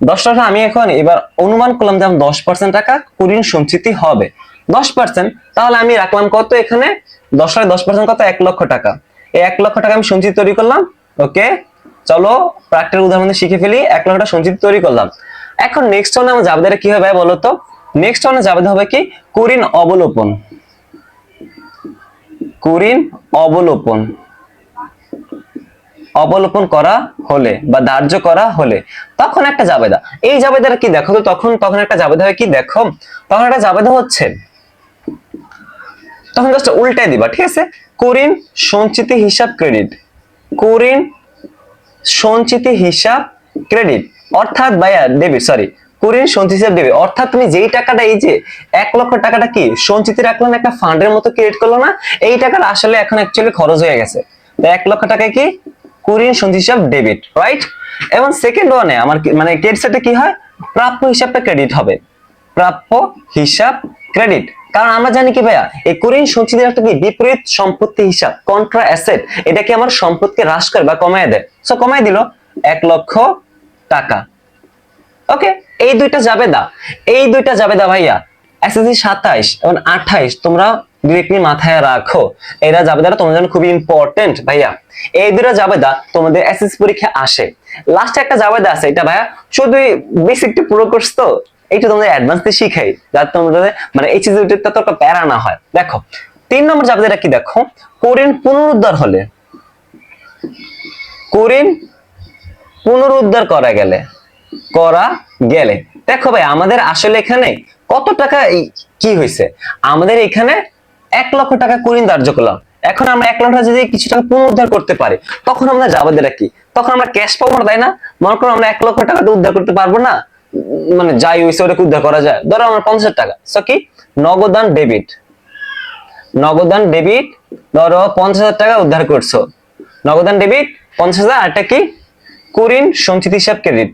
10 টাকা আমি এখন এবার অনুমান করলাম যে 10% টাকা কুরিন সঞ্চিতি হবে, 10%। তাহলে আমি রাখলাম কত এখানে? 10 এর 10% কত? 1 লক্ষ টাকা। এই 1 লক্ষ টাকা আমি সঞ্চিতি তৈরি করলাম। ওকে, চলো প্র্যাকটিক্যাল উদাহরণ শিখে ফেলি। 1 লক্ষ টাকা সঞ্চিতি তৈরি করলাম। এখন নেক্সট ওয়ানে আমার জাবেদাটা কি হবে বলো তো? নেক্সট ওয়ানে জাবেদা হবে কি? কুরিন অবলোপন, কুরিন অবলোপন, অবলোপন করা হলে বা ধার্য করা হলে তখন একটা জাবেদা। এই জাবেদাটা কি দেখো তো, তখন একটা জাবেদা হয় কি দেখো, তখন একটা জাবেদা হচ্ছে, তখন জাস্ট উল্টাই দিবা, ঠিক আছে? কুরিন সঞ্চিতি হিসাব ক্রেডিট, কুরিন সঞ্চিতি হিসাব ক্রেডিট, অর্থাৎ ভাইয়া ডেবিট, সরি কুরিন সঞ্চিতি হিসাব ডেবিট। অর্থাৎ তুমি যেই টাকাটা, এই যে 1 লক্ষ টাকাটা কি সঞ্চিতি রাখলো না, একটা ফান্ডের মতো ক্রিয়েট করলো না, এই টাকাটা আসলে এখন অ্যাকচুয়ালি খরচ হয়ে গেছে। তো 1 লক্ষ টাকা কি কুরিন সঞ্চিতি হিসাব ডেবিট, রাইট? এবং সেকেন্ড ওয়ানে আমার মানে ক্রেডিট সাইডে কি হয়? প্রাপ্য হিসাবটা ক্রেডিট হবে, প্রাপ্য হিসাব ক্রেডিট। কারণ আমরা জানি কি ভাইয়া, এই কুরিন সঞ্চিতির একটা কি বিপরীত সম্পত্তি হিসাব, কন্ট্রা অ্যাসেট, এটা কি আমার সম্পত্তিকে হ্রাস করে বা কমায় দেয়। সো কমায় দিল 1 লক্ষ টাকা। ওকে, এই দুইটা জাবেদা, এই দুইটা জাবেদা ভাইয়া এসএসসি 27 এবং 28 তোমরা ডিরেক্টলি মাথায় রাখো। এরা জাবেদাটা তোমাদের জন্য খুবই ইম্পর্টেন্ট ভাইয়া। এই দুইটা জাবেদা তোমাদের এসএসসি পরীক্ষায় আসে। লাস্টে একটা জাবেদা আছে, এটা ভাইয়া শুধু বেসিকটা পুরো কোর্স তো, এইটা তোমাদের অ্যাডভান্সে শিখাই, যাতে তোমাদের মানে এইচএসসিটা তো একটা প্যারা না হয়। দেখো 3 নম্বর জাবেদাটা কি দেখো, কুরিন পুনরুদ্ধার হলে, কুরিন পুনরুদ্ধার করা গেলে, করা গেলে। দেখো ভাই আমাদের আসলে এখানে কত টাকা কি হয়েছে, আমাদের এখানে 1 লক্ষ টাকা কুরিন ধার্য করলাম। এখন আমরা 1 লক্ষ টাকা যদি কিছু টাকা পুনরুদ্ধার করতে পারি, তখন আমরা জাবেদাটা কি, তখন আমরা ক্যাশ পাবো না, তাই না? মনে করো আমরা 1 লক্ষ টাকা তো উদ্ধার করতে পারবো না, মানে যাই হয়েছে ওটাকে উদ্ধার করা যায়। ধরো আমরা 50,000 টাকা, সো কি নগদান ডেবিট, নগদান ডেবিট, ধরো 50,000 টাকা উদ্ধার করছো, নগদান ডেবিট 50,000। আর এটা কি কুরিন সঞ্চিতি হিসাব ক্রেডিট,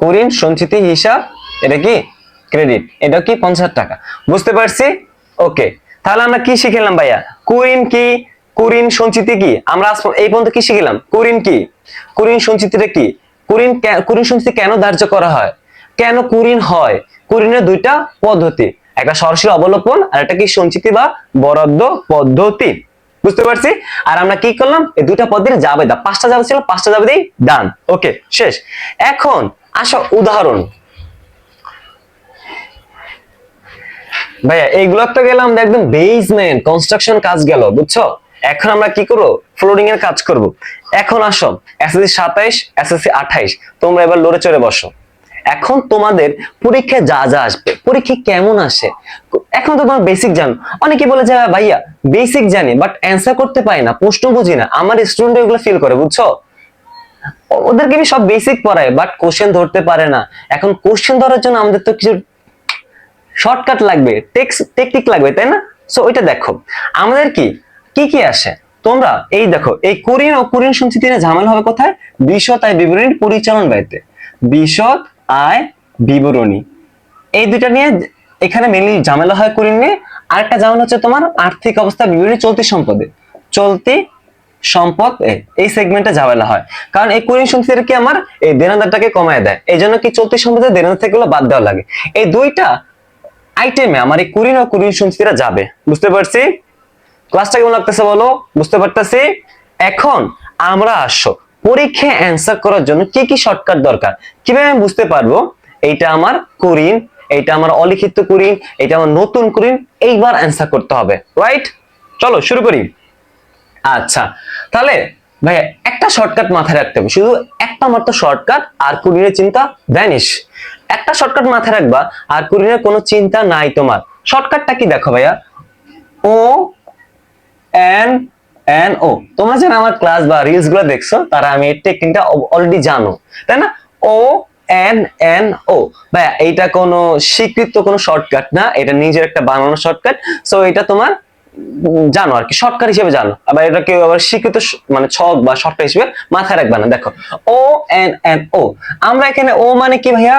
কুরিন সঞ্চিতি হিসাব এটা কি ক্রেডিট, এটা কি 50,000 টাকা। বুঝতে পারছি? ওকে, তাহলে আমরা কি শিখলাম ভাইয়া? কুরিন কি, কুরিন সঞ্চিতি কি, আমরা এই পর্যন্ত কি শিখলাম? কুরিন কি, কুরিন সঞ্চিতিটা কি, কুরিন কুরিন সঞ্চিতি কেন ধার্য করা হয়, কেন কুরিন হয়, কুরিনের দুইটা পদ্ধতি, একটা সরাসরি অবলোপন আর একটা কি সঞ্চিতি বা বরাদ্দ পদ্ধতি। বুঝতে পারছি? আর আমরা কি করলাম? এই দুইটা পদ্ধতির জাবেদা, 5টা জাবেদা ছিল, 5টা জাবেদাই ডান। ওকে, শেষ। এখন আসো উদাহরণ। ভাইয়া এইগুলো তো গেলাম একদম বেসমেন্ট কনস্ট্রাকশন কাজ গেল, বুঝছো? এখন আমরা কি করব? ফ্লোরিং এর কাজ করব। এখন আসো এসএসসি 27 এসএসসি 28 তোমরা এবার লড়ে চড়ে বসো। এখন তোমাদের পরীক্ষায় যা যা আসবে, পরীক্ষা কেমন আসে, এখন তো তোমার বেসিক জানো। অনেকে বলে যে ভাইয়া বেসিক জানি বাট অ্যান্সার করতে পারি না, প্রশ্ন বুঝি না। আমার স্টুডেন্ট এগুলো ফিল করে, বুঝছো? ওদেরকে আমি সব বেসিক পড়াই বাট কোশ্চেন ধরতে পারে না। এখন কোশ্চেন ধরার জন্য আমাদের তো কিছু শর্টকাট লাগবে, টেকনিক লাগবে, তাই না? সো ওইটা দেখো আমাদের কি কি কি আসে। তোমরা এই দেখো, এই কুরিন ও কুরিন সঞ্চিতি নিয়ে ঝামেলা হবে কোথায়? বিশদ আয় বিবরণী পরিচালন ব্যয়তে, বিশদ আয় বিবরণী, এই দুইটা নিয়ে এখানে মেইনলি ঝামেলা হয় কুরিন নিয়ে। আরেকটা ঝামেলা হচ্ছে তোমার আর্থিক অবস্থা বিবরণী চলতি সম্পদে, চলতি সম্পদ এই সেগমেন্টে ঝামেলা হয়। কারণ এই কুরিন সঞ্চিতিটা কি আমার এই দেনাদারটাকে কমায় দেয়, এই জন্য কি চলতি সম্পদের দেনাদার থেকে বাদ দেওয়া লাগে। এই দুইটা আইটেমে আমার এই কুরিন ও কুরিন সঞ্চিতিটা যাবে। বুঝতে পারছি? ক্লাসটা কেমন লাগতেছে বলো? বুঝতে পারতেছি? এখন আমরা আসো পরীক্ষায় অ্যান্সার করার জন্য কি কি শর্টকাট দরকার, কিভাবে আমি বুঝতে পারবো এইটা আমার কুরিন, এইটা আমার অলিখিত কুরিন, এটা আমার নতুন কুরিন, এইবার অ্যান্সার করতে হবে, রাইট? চলো শুরু করি। আচ্ছা, তাহলে ভাই একটা শর্টকাট মাথায় রাখতে হবে, শুধু একটা মাত্র শর্টকাট, আর কুরিনের চিন্তা ভ্যানিশ। একটা শর্টকাট মাথায় রাখবা আর কুরিনের কোনো চিন্তা নাই তোমার। শর্টকাটটা কি দেখো ভাইয়া, ও এন এন ও। তোমরা যারা আমার ক্লাস বা রিলস গুলো দেখছো তারা আমি এই টেকনিকটা অলরেডি জানো, তাই না? O N N O. ভাইয়া এইটা কোনো স্বীকৃত কোনো শর্টকাট না, এটা নিজের একটা বানানো শর্টকাট। সো এটা তোমার জানো আর কি, শর্টকাট হিসেবে জানো। আবার এটা কেউ আবার স্বীকৃত মানে ছক বা শর্টকাট হিসেবে মাথায় রাখবে না। দেখো ও এন এন ও, আমরা এখানে ও মানে কি ভাইয়া?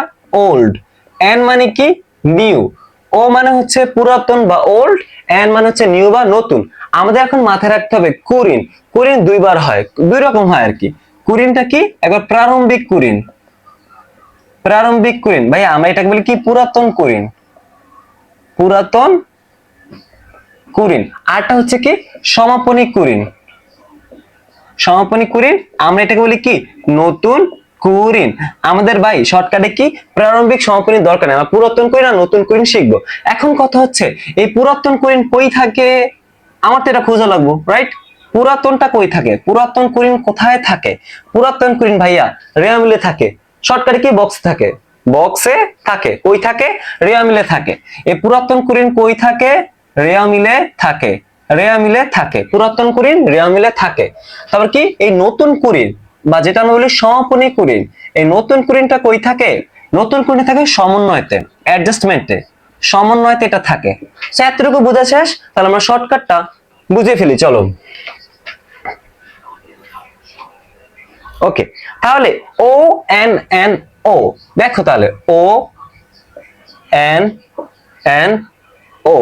ওল্ড। এন মানে কি? নিউ। ও মানে হচ্ছে পুরাতন বা ওল্ড, এন মানে হচ্ছে নিউ বা নতুন। আমাদের এখন মাথায় রাখতে হবে কুরিন। কুরিন দুইবার হয়, দুই রকম হয় আর কি। কুরিনটা কি? একবার প্রারম্ভিক কুরিন, প্রারম্ভিক কুরিন ভাইয়া আমরা এটাকে বলি কি? পুরাতন কুরিন, পুরাতন কুরিন। আরটা হচ্ছে কি? সমাপনী কুরিন, সমাপনী কুরিন। আমরা এটাকে বলি কি? নতুন কুরিন। আমাদের ভাই শর্টকাটে কি প্রারম্ভিক সমাপনী দরকার নেই, আমরা পুরাতন কুরিন আর নতুন কুরিন শিখবো। এখন কথা হচ্ছে এই পুরাতন কুরিন কই থাকে? আমার তো এটা খোঁজা লাগবো, রাইট? পুরাতনটা কই থাকে? পুরাতন কুরিন কোথায় থাকে? পুরাতন কুরিন ভাইয়া রেওয়া মিলে থাকে। শর্টকাটে কি? বক্স থাকে, বক্সে থাকে। কই থাকে? রেওয়া মিলে থাকে। এই পুরাতন কুরিন কই থাকে? রেওয়া মিলে থাকে, রেওয়া মিলে থাকে। পুরাতন কুরিন রেওয়া মিলে থাকে। তারপর কি? এই নতুন কুরিন বা যেটা আমরা বলি সমাপনী কুরিন, এই নতুন কুরিনটা কই থাকে? নতুন কুরিন থাকে সমন্বয়তে, অ্যাডজাস্টমেন্টে, সমন্বয়তে এটা থাকে। সো এতটুকু বোঝা শেষ, তাহলে আমরা শর্টকাটটা বুঝে ফেলি, চলো। ওকে, তাহলে ও এন এন ও, দেখো তাহলে ও এন এন ও,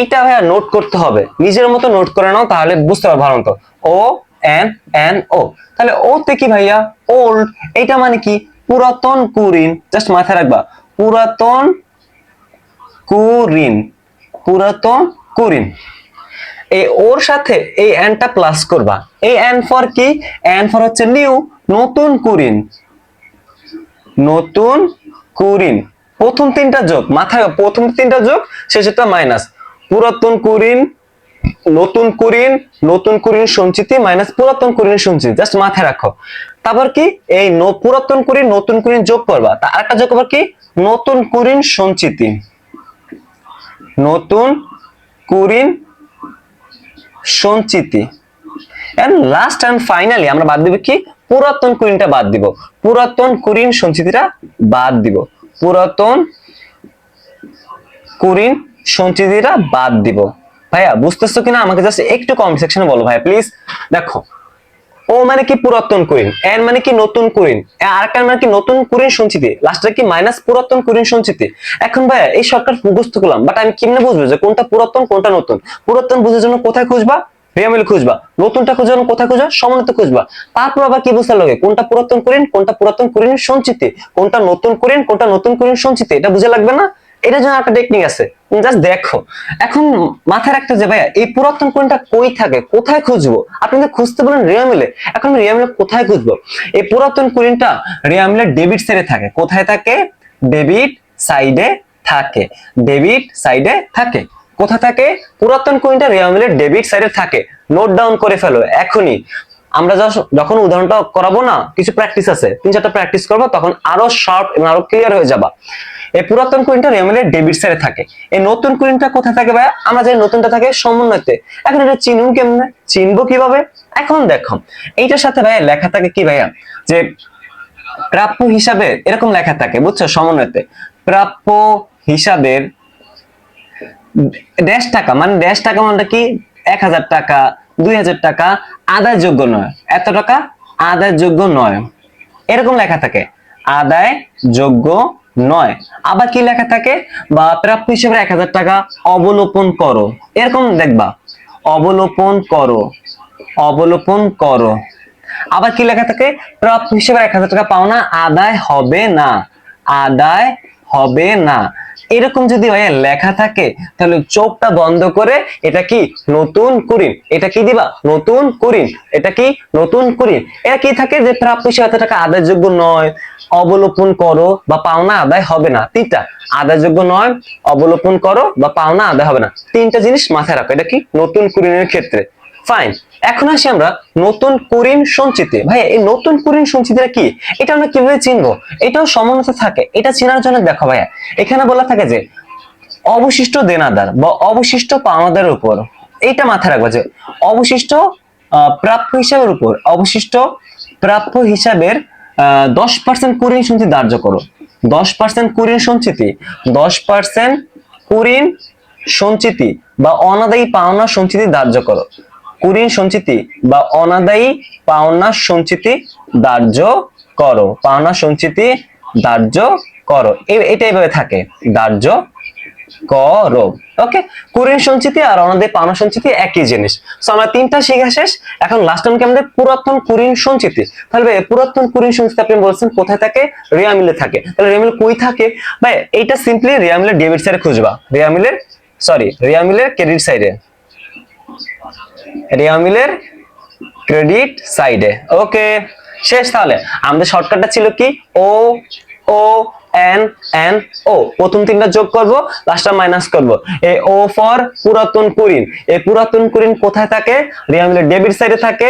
এটা ভাইয়া নোট করতে হবে, নিজের মতো নোট করে নাও, তাহলে বুঝতে পারবো ভালো মতো। ও এন এন ও, তাহলে ও তে কি ভাইয়া? ওল্ড। এটা মানে কি? পুরাতন কুরিন। জাস্ট মাথায় রাখবা, পুরাতন কুরিন, পুরাতন কুরিন। এই ওর সাথে এই এনটা প্লাস করবা। এই এন ফর কি? এন ফর হচ্ছে নিউ, নতুন কুরিন, নতুন কুরিন। প্রথম তিনটা যোগ, মাথায় প্রথম তিনটা যোগ, শেষেরটা মাইনাস। পুরাতন কুরিন, নতুন কুরিন, নতুন কুরিন সঞ্চিতি মাইনাস পুরাতন কুরিন সঞ্চিতি, জাস্ট মাথায় রাখো। তারপর কি? এই পুরাতন কুরিন নতুন কুরিন যোগ করবা, তা আরেকটা যোগ করবা কি? নতুন কুরিন সঞ্চিতি, নতুন কুরিন সঞ্চিতি। এন্ড লাস্ট এন্ড ফাইনালি আমরা বাদ দিব কি? পুরাতন কুরিনটা বাদ দিব, পুরাতন কুরিন সঞ্চিতিটা বাদ দিব, পুরাতন কুরিন সঞ্চিতিটা বাদ দিব। ভাইয়া বুঝতেছো কিনা আমাকে জাস্ট একটু কমেন্ট সেকশনে বলো ভাইয়া প্লিজ। দেখো ও মানে কি? পুরাতন কুরিন। এন মানে কি? নতুন কুরিন। আরেকটা মানে কি? নতুন কুরিন সঞ্চিতি। লাস্টে কি? মাইনাস পুরাতন কুরিন সঞ্চিতি। এখন ভাইয়া এই শর্টকাট মুখস্থ করলাম, বাট আমি কেমনে বুঝবো যে কোনটা পুরাতন কোনটা নতুন? পুরাতন বুঝার জন্য কোথায় খুঁজবা? রিয়ামিল খুঁজবা। নতুনটা খোঁজার জন্য কোথায় খুঁজবা? সমন্বিত খুঁজবা। তারপর আবার কি বুঝতে লাগে কোনটা পুরাতন কুরিন কোনটা পুরাতন কুরিন সঞ্চিতি, কোনটা নতুন কুরিন কোনটা নতুন কুরিন সঞ্চিতি, এটা বুঝে লাগবে না? এটার জন্য একটা টেকনিক আছে, জাস্ট দেখো। এখন মাথায় রাখতে যে ভাইয়া এই পুরাতন কুরিনটা কই থাকে, কোথায় খুঁজবো? আপনি তো খুঁজতে বলেন রিয়ামিলে, এখন আমি রিয়ামিলে কোথায় খুঁজবো? এই পুরাতন কুরিনটা রিয়ামিলের ডেবিট সাইডে থাকে। কোথায় থাকে? ডেবিট সাইডে থাকে, ডেবিট সাইডে থাকে। কোথায় থাকে? পুরাতন কুইনটা রিয়ামিলের ডেবিট সাইডে থাকে। নোট ডাউন করে ফেলো এখনই। আমরা যখন উদাহরণটা করাবো না, কিছু প্র্যাকটিস আছে, 3-4টা প্র্যাকটিস করবো, তখন আরো শার্প এবং আরো ক্লিয়ার হয়ে যাবা। এই পুরাতন কুইনটা রিয়ামিলের ডেবিট সাইডে থাকে। এই নতুন কুইনটা কোথায় থাকে ভাইয়া? আমরা জানি নতুনটা থাকে সমন্বয়তে। এখন এটা চিনুন কেমনে? চিনবো কিভাবে? এখন দেখো এইটার সাথে ভাইয়া লেখা থাকে কি ভাইয়া, যে প্রাপ্য হিসাবে এরকম লেখা থাকে, বুঝছো? সমন্বয়তে প্রাপ্য হিসাবের ড্যাশ টাকা, মানে ড্যাশ টাকা মানে কি? 1000 টাকা, 2000 টাকা আদায় যোগ্য নয়, এত টাকা আদায় যোগ্য নয়, এরকম লেখা থাকে। আদায় যোগ্য নয়। আবার কি লেখা থাকে? বা প্রাপ্য হিসেবে 1000 টাকা অবলোপন করো, এরকম দেখবা। অবলোপন করো, অবলোপন করো। আবার কি লেখা থাকে? প্রাপ্য হিসেবে 1000 টাকা পাওনা আদায় হবে না, আদায় হবে না। এরকম যদি লেখা থাকে, তাহলে চোখটা বন্ধ করে এটা কি? নতুন কুরিন। এটা কি দিবা? নতুন কুরিন। এটা কি? নতুন কুরিন। এটা কি থাকে? যে প্রাপ্য হিসেবে এত টাকা আদায়যোগ্য নয়, অবলোপন করো বা পাওনা আদায় হবে না। তিনটা, আদায়যোগ্য নয়, অবলোপন করো বা পাওনা আদায় হবে না, তিনটা জিনিস মাথায় রাখো। এটা কি? নতুন কুরিনের ক্ষেত্রে। ফাইন। এখন আসি আমরা নতুন কুরিন সঞ্চিতি। ভাই এই নতুন কুরিন সঞ্চিতিটা কি? এটা আমরা কিভাবে চিনবো? এটাও সমন্বিত থাকে। এটা চেনার জন্য দেখো ভাইয়া, এখানে বলা থাকে যে অবশিষ্ট দেনাদার বা অবশিষ্ট পাওনাদারের উপর, এইটা মাথায় রাখবা যে অবশিষ্ট প্রাপ্য হিসাবের উপর অবশিষ্ট প্রাপ্য হিসাবের 10% কুরিন সঞ্চিতি ধার্য করো। 10% কুরিন সঞ্চিতি, 10% কুরিন সঞ্চিতি বা অনাদায়ী পাওনা সঞ্চিতি ধার্য করো। কুরিন সঞ্চিতি বা অনাদায়ী পাওনা সঞ্চিতি ধার্য করো। পাওনা সঞ্চিতি ধার্য করো, এটা এইভাবে থাকে, ধার্য করো। ওকে, কুরিন সঞ্চিতি আর অনাদায়ী পাওনা সঞ্চিতি একই জিনিস। সো আমরা তিনটা শিখা শেষ। এখন লাস্ট টাইম কি আমাদের পুরাতন কুরিন সঞ্চিতি। তাহলে ভাই পুরাতন কুরিন সঞ্চিতি আপনি বলছেন কোথায় থাকে? রিয়া মিলে থাকে। তাহলে রিয়া মিলে কই থাকে ভাই? এইটা সিম্পলি রিয়া মিলের ডেবিট সাইডে খুঁজবা। রিয়া মিলের ক্রেডিট সাইডে, রিয়া মিলের ক্রেডিট সাইডে। ওকে, শেষ। তাহলে আমাদের শর্টকাটটা ছিল কি? ও ও এন এন ও, প্রথম তিনটা যোগ করব, লাস্টটা মাইনাস করব। এই ও ফর পুরাতন কুরিন, এই পুরাতন কুরিন কোথায় থাকে? রিয়া মিলের ডেবিট সাইডে থাকে।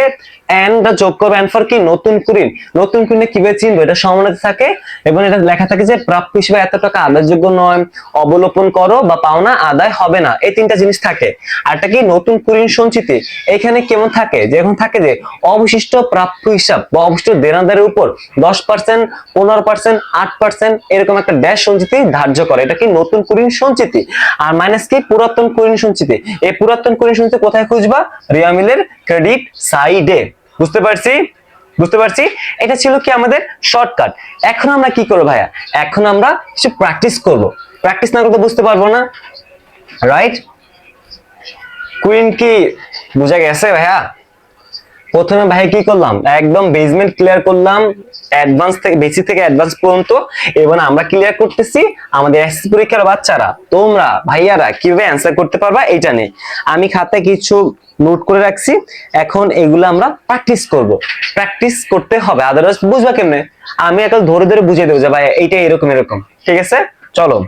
এন টা যোগ করব, এন ফর কি? নতুন কুরিন। নতুন কুরিনে কিভাবে চিনবো? এটা সমানুপাতে থাকে এবং এটা লেখা থাকে যে প্রাপ্য হিসেবে এত টাকা আদায়যোগ্য নয়, অবলোপন করো বা পাওনা আদায় হবে না, এই তিনটা জিনিস থাকে। আরটা কি? নতুন কুরিন সঞ্চিতি। এখানে কেমন থাকে? যে এখন থাকে যে অবশিষ্ট প্রাপ্য হিসাব বা অবশিষ্ট দেনাদারের উপর 10%, 15%, 8% এরকম একটা ড্যাশ সঞ্চিতি ধার্য করে, এটা কি? নতুন কুরিন সঞ্চিতি। আর মাইনাস কি? পুরাতন কুরিন সঞ্চিতি। এই পুরাতন কুরিন সঞ্চিতি কোথায় খুঁজবা? রিয়া মিলের ক্রেডিট সাইডে। বুঝতে পারছি। এটা ছিল কি আমাদের শর্টকাট। এখন আমরা কি করবো ভাইয়া? এখন আমরা কিছু প্র্যাকটিস করব। প্র্যাকটিস না করলে বুঝতে পারবো না, রাইট? কুইন কি বুঝা গেছে ভাইয়া? প্রথমে ভাই কি করলাম? একদম বেসমেন্ট ক্লিয়ার করলাম, অ্যাডভান্স থেকে, বেসিক থেকে অ্যাডভান্স পর্যন্ত। এবং আমরা ক্লিয়ার করতেছি আমাদের এসএসসি পরীক্ষার বাচ্চারা, তোমরা ভাইয়ারা কিভাবে অ্যান্সার করতে পারবা এটা নিয়ে আমি খাতায় কিছু নোট করে রাখছি। এখন এগুলো আমরা প্র্যাকটিস করব। প্র্যাকটিস করতে হবে, আদারওয়াইজ বুঝবা কেমনে? আমি এখন ধরে ধরে বুঝিয়ে দেবো যে ভাই এইটা এরকম এরকম। ঠিক আছে, চলো।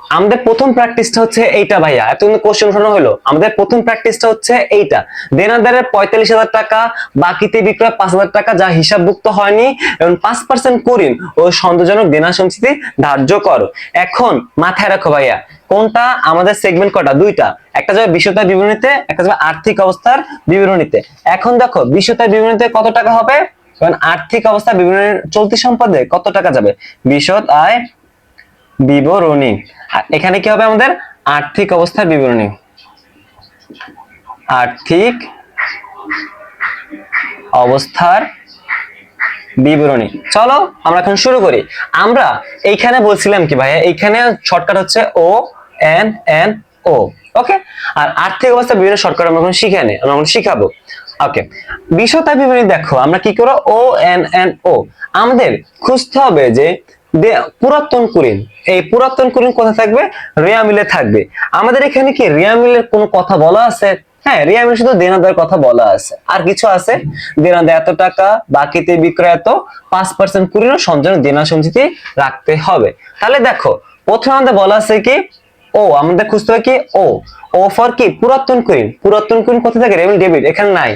আমাদের প্রথম প্র্যাকটিসটা হচ্ছে এইটা ভাইয়া। এতক্ষণ কোশ্চেন শোনা হলো, আমাদের প্রথম প্র্যাকটিসটা হচ্ছে এইটা। দেনাদারের 45,000 টাকা, বাকিতে বিক্রয় 5,000 টাকা যা হিসাবভুক্ত হয়নি এবং 5% কুরিন ও সন্দেহজনক দেনা সঞ্চিতি ধার্য করো। এখন মাথায় রাখো ভাইয়া, কোনটা আমাদের সেগমেন্ট? কটা? দুইটা। একটা যাবে বিশদতার বিবরণীতে, একটা যাবে আর্থিক অবস্থার বিবরণীতে। এখন দেখো বিশদতার বিবরণীতে কত টাকা হবে, কারণ আর্থিক অবস্থা বিবরণীর চলতি সম্পদে কত টাকা যাবে? বিশদ আয় বিবরণী। এখানে কি হবে আমাদের? আর্থিক অবস্থার বিবরণী। আর্থিক অবস্থার বিবরণী। চলো আমরা এখন শুরু করি। আমরা এইখানে বলছিলাম কি ভাইয়া? এইখানে শর্টকাট হচ্ছে ও এন এন ও। ওকে, আর আর্থিক অবস্থার বিবরণী শর্টকাট আমরা এখন শিখে নি, আমরা এখন শিখাবো। ওকে, বিশদতার বিবরণী দেখো আমরা কি করব? O N N O. আমাদের খুঁজতে হবে যে পুরাতন কুরিন, এই পুরাতন কুরিন কোথায় থাকবে? রিয়া মিলে থাকবে। আমাদের এখানে কি রিয়া মিলের কোনো কথা বলা আছে? হ্যাঁ, রিয়া মিলে শুধু দেনাদার কথা বলা আছে, আর কিছু আছে? দেনাদার এত টাকা, বাকিতে বিক্রয় এত, 5% কুরিন ও সঞ্চয় দেনা সঞ্চিতি রাখতে হবে। তাহলে দেখো প্রথমে আমাদের বলা আছে কি? ও। আমাদের খুঁজতে হবে কি? ও। ও ফর কি? পুরাতন কুরিন। পুরাতন কুরিন কোথায় থাকে? রেভিনিউ ডেবিট, এখানে নাই।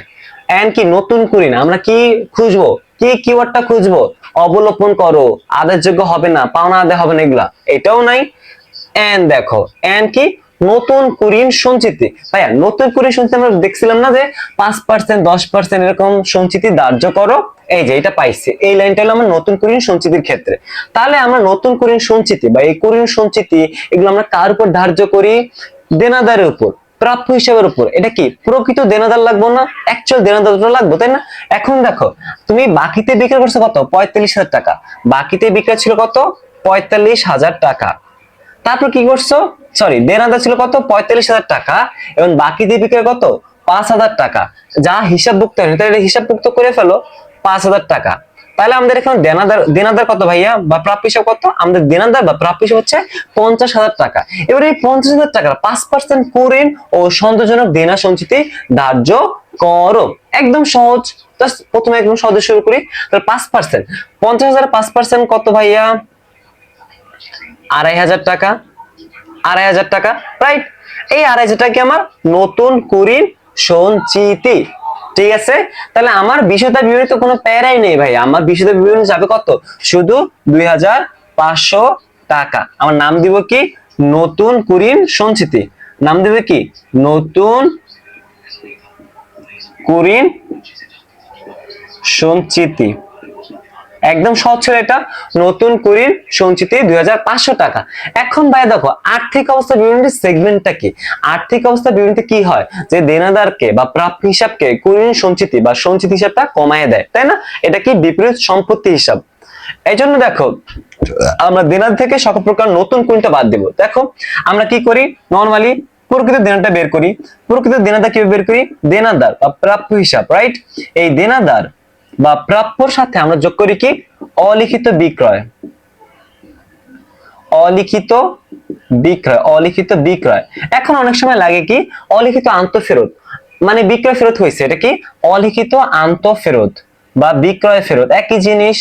এন্ড কি? নতুন কুরিন। আমরা কি খুঁজবো? কি কিওয়ার্ডটা খুঁজবো? অবলোপন করো, আদায়যোগ্য হবে না, পাওনা আদায় হবে না, এগুলা এটাও নাই। এন্ড দেখো, এন্ড কি? নতুন কুরিন সঞ্চিতি। ভাইয়া নতুন কুরিন সঞ্চিতি আমরা দেখছিলাম না যে 5%, 10% এরকম সঞ্চিতি ধার্য করো। এই যে এটা পাইছি, এই লাইনটা হলো আমরা নতুন কুরিন সঞ্চিতির ক্ষেত্রে। তাহলে আমরা নতুন কুরিন সঞ্চিতি বা এই কুরিন সঞ্চিতি এগুলো আমরা কার উপর ধার্য করি? দেনাদারের উপর, প্রাপ্য হিসাবের উপর। এটা কি প্রকৃত দেনাদার লাগবো না? অ্যাকচুয়াল দেনাদারটা লাগবো, তাই না? এখন দেখো তুমি বাকিতে বিক্রি করছো কত? 45,000 টাকা। বাকিতে বিক্রয় ছিল কত? 45,000 টাকা। তারপর কি করছো? সরি, দেনাদার ছিল কত? 45,000 টাকা এবং বাকিতে বিক্রয় কত? 5,000 টাকা। যা হিসাবভুক্ত হয়নি তাহলে হিসাবভুক্ত করে ফেলো, 5,000 টাকা। তাহলে আমাদের এখানে দেনাদার কত ভাইয়া, বা প্রাপ্য হিসাব কত? আমাদের দেনাদার বা প্রাপ্য হিসাব হচ্ছে 50,000 টাকা। এবার এই 50,000 টাকার 5% কুরিন ও সন্দেহজনক দেনা সঞ্চিতি ধার্য করো। একদম সহজ। প্রথমে একদম সহজ শুরু করি। তাহলে 5%, 50,000 5% কত ভাইয়া? 2,500 টাকা। 2,500 টাকা, রাইট? এই 2,500 টাকা আমার নতুন কুরিন সঞ্চিতি। ঠিক আছে, তাহলে আমার বিশদতার বিবরণীতে কোনো প্যারাই নেই ভাই। আমার বিশদতার বিবরণী যাবে কত? শুধু 2,500 টাকা। আমার নাম দিব কি? নতুন কুরিন সঞ্চিতি। নাম দিবে কি? নতুন কুরিন সঞ্চিতি, একদম সহজ ছিল এটা। নতুন কুরিন সঞ্চিতি 2500 টাকা। এখন ভাই দেখো আর্থিক অবস্থা বিবরণী সেগমেন্টটা কি? আর্থিক অবস্থা বিবরণীতে কি হয় যে দেনাদারকে বা প্রাপ্য হিসাবকে কুরিন সঞ্চিতি বা সঞ্চিতি হিসাবটা কমায় দেয়, তাই না? এটা কি বিপরীত সম্পত্তি হিসাব। এই জন্য দেখো আমরা দেনাদার থেকে সকল প্রকার নতুন কুরিনটা বাদ দিব। দেখো আমরা কি করি, নরমালি প্রকৃত দেনাটা বের করি। প্রকৃত দেনাদার কিভাবে বের করি? দেনাদার বা প্রাপ্য হিসাব, রাইট? এই দেনাদার বা প্রাপ্যর সাথে আমরা যোগ করি কি? অলিখিত বিক্রয়। অলিখিত বিক্রয়, অলিখিত বিক্রয়। এখন অনেক সময় লাগে কি অলিখিত আন্তঃফেরত, মানে বিক্রয় ফেরত হয়েছে, এটা কি অলিখিত আন্তঃফেরত বা বিক্রয় ফেরত, একই জিনিস।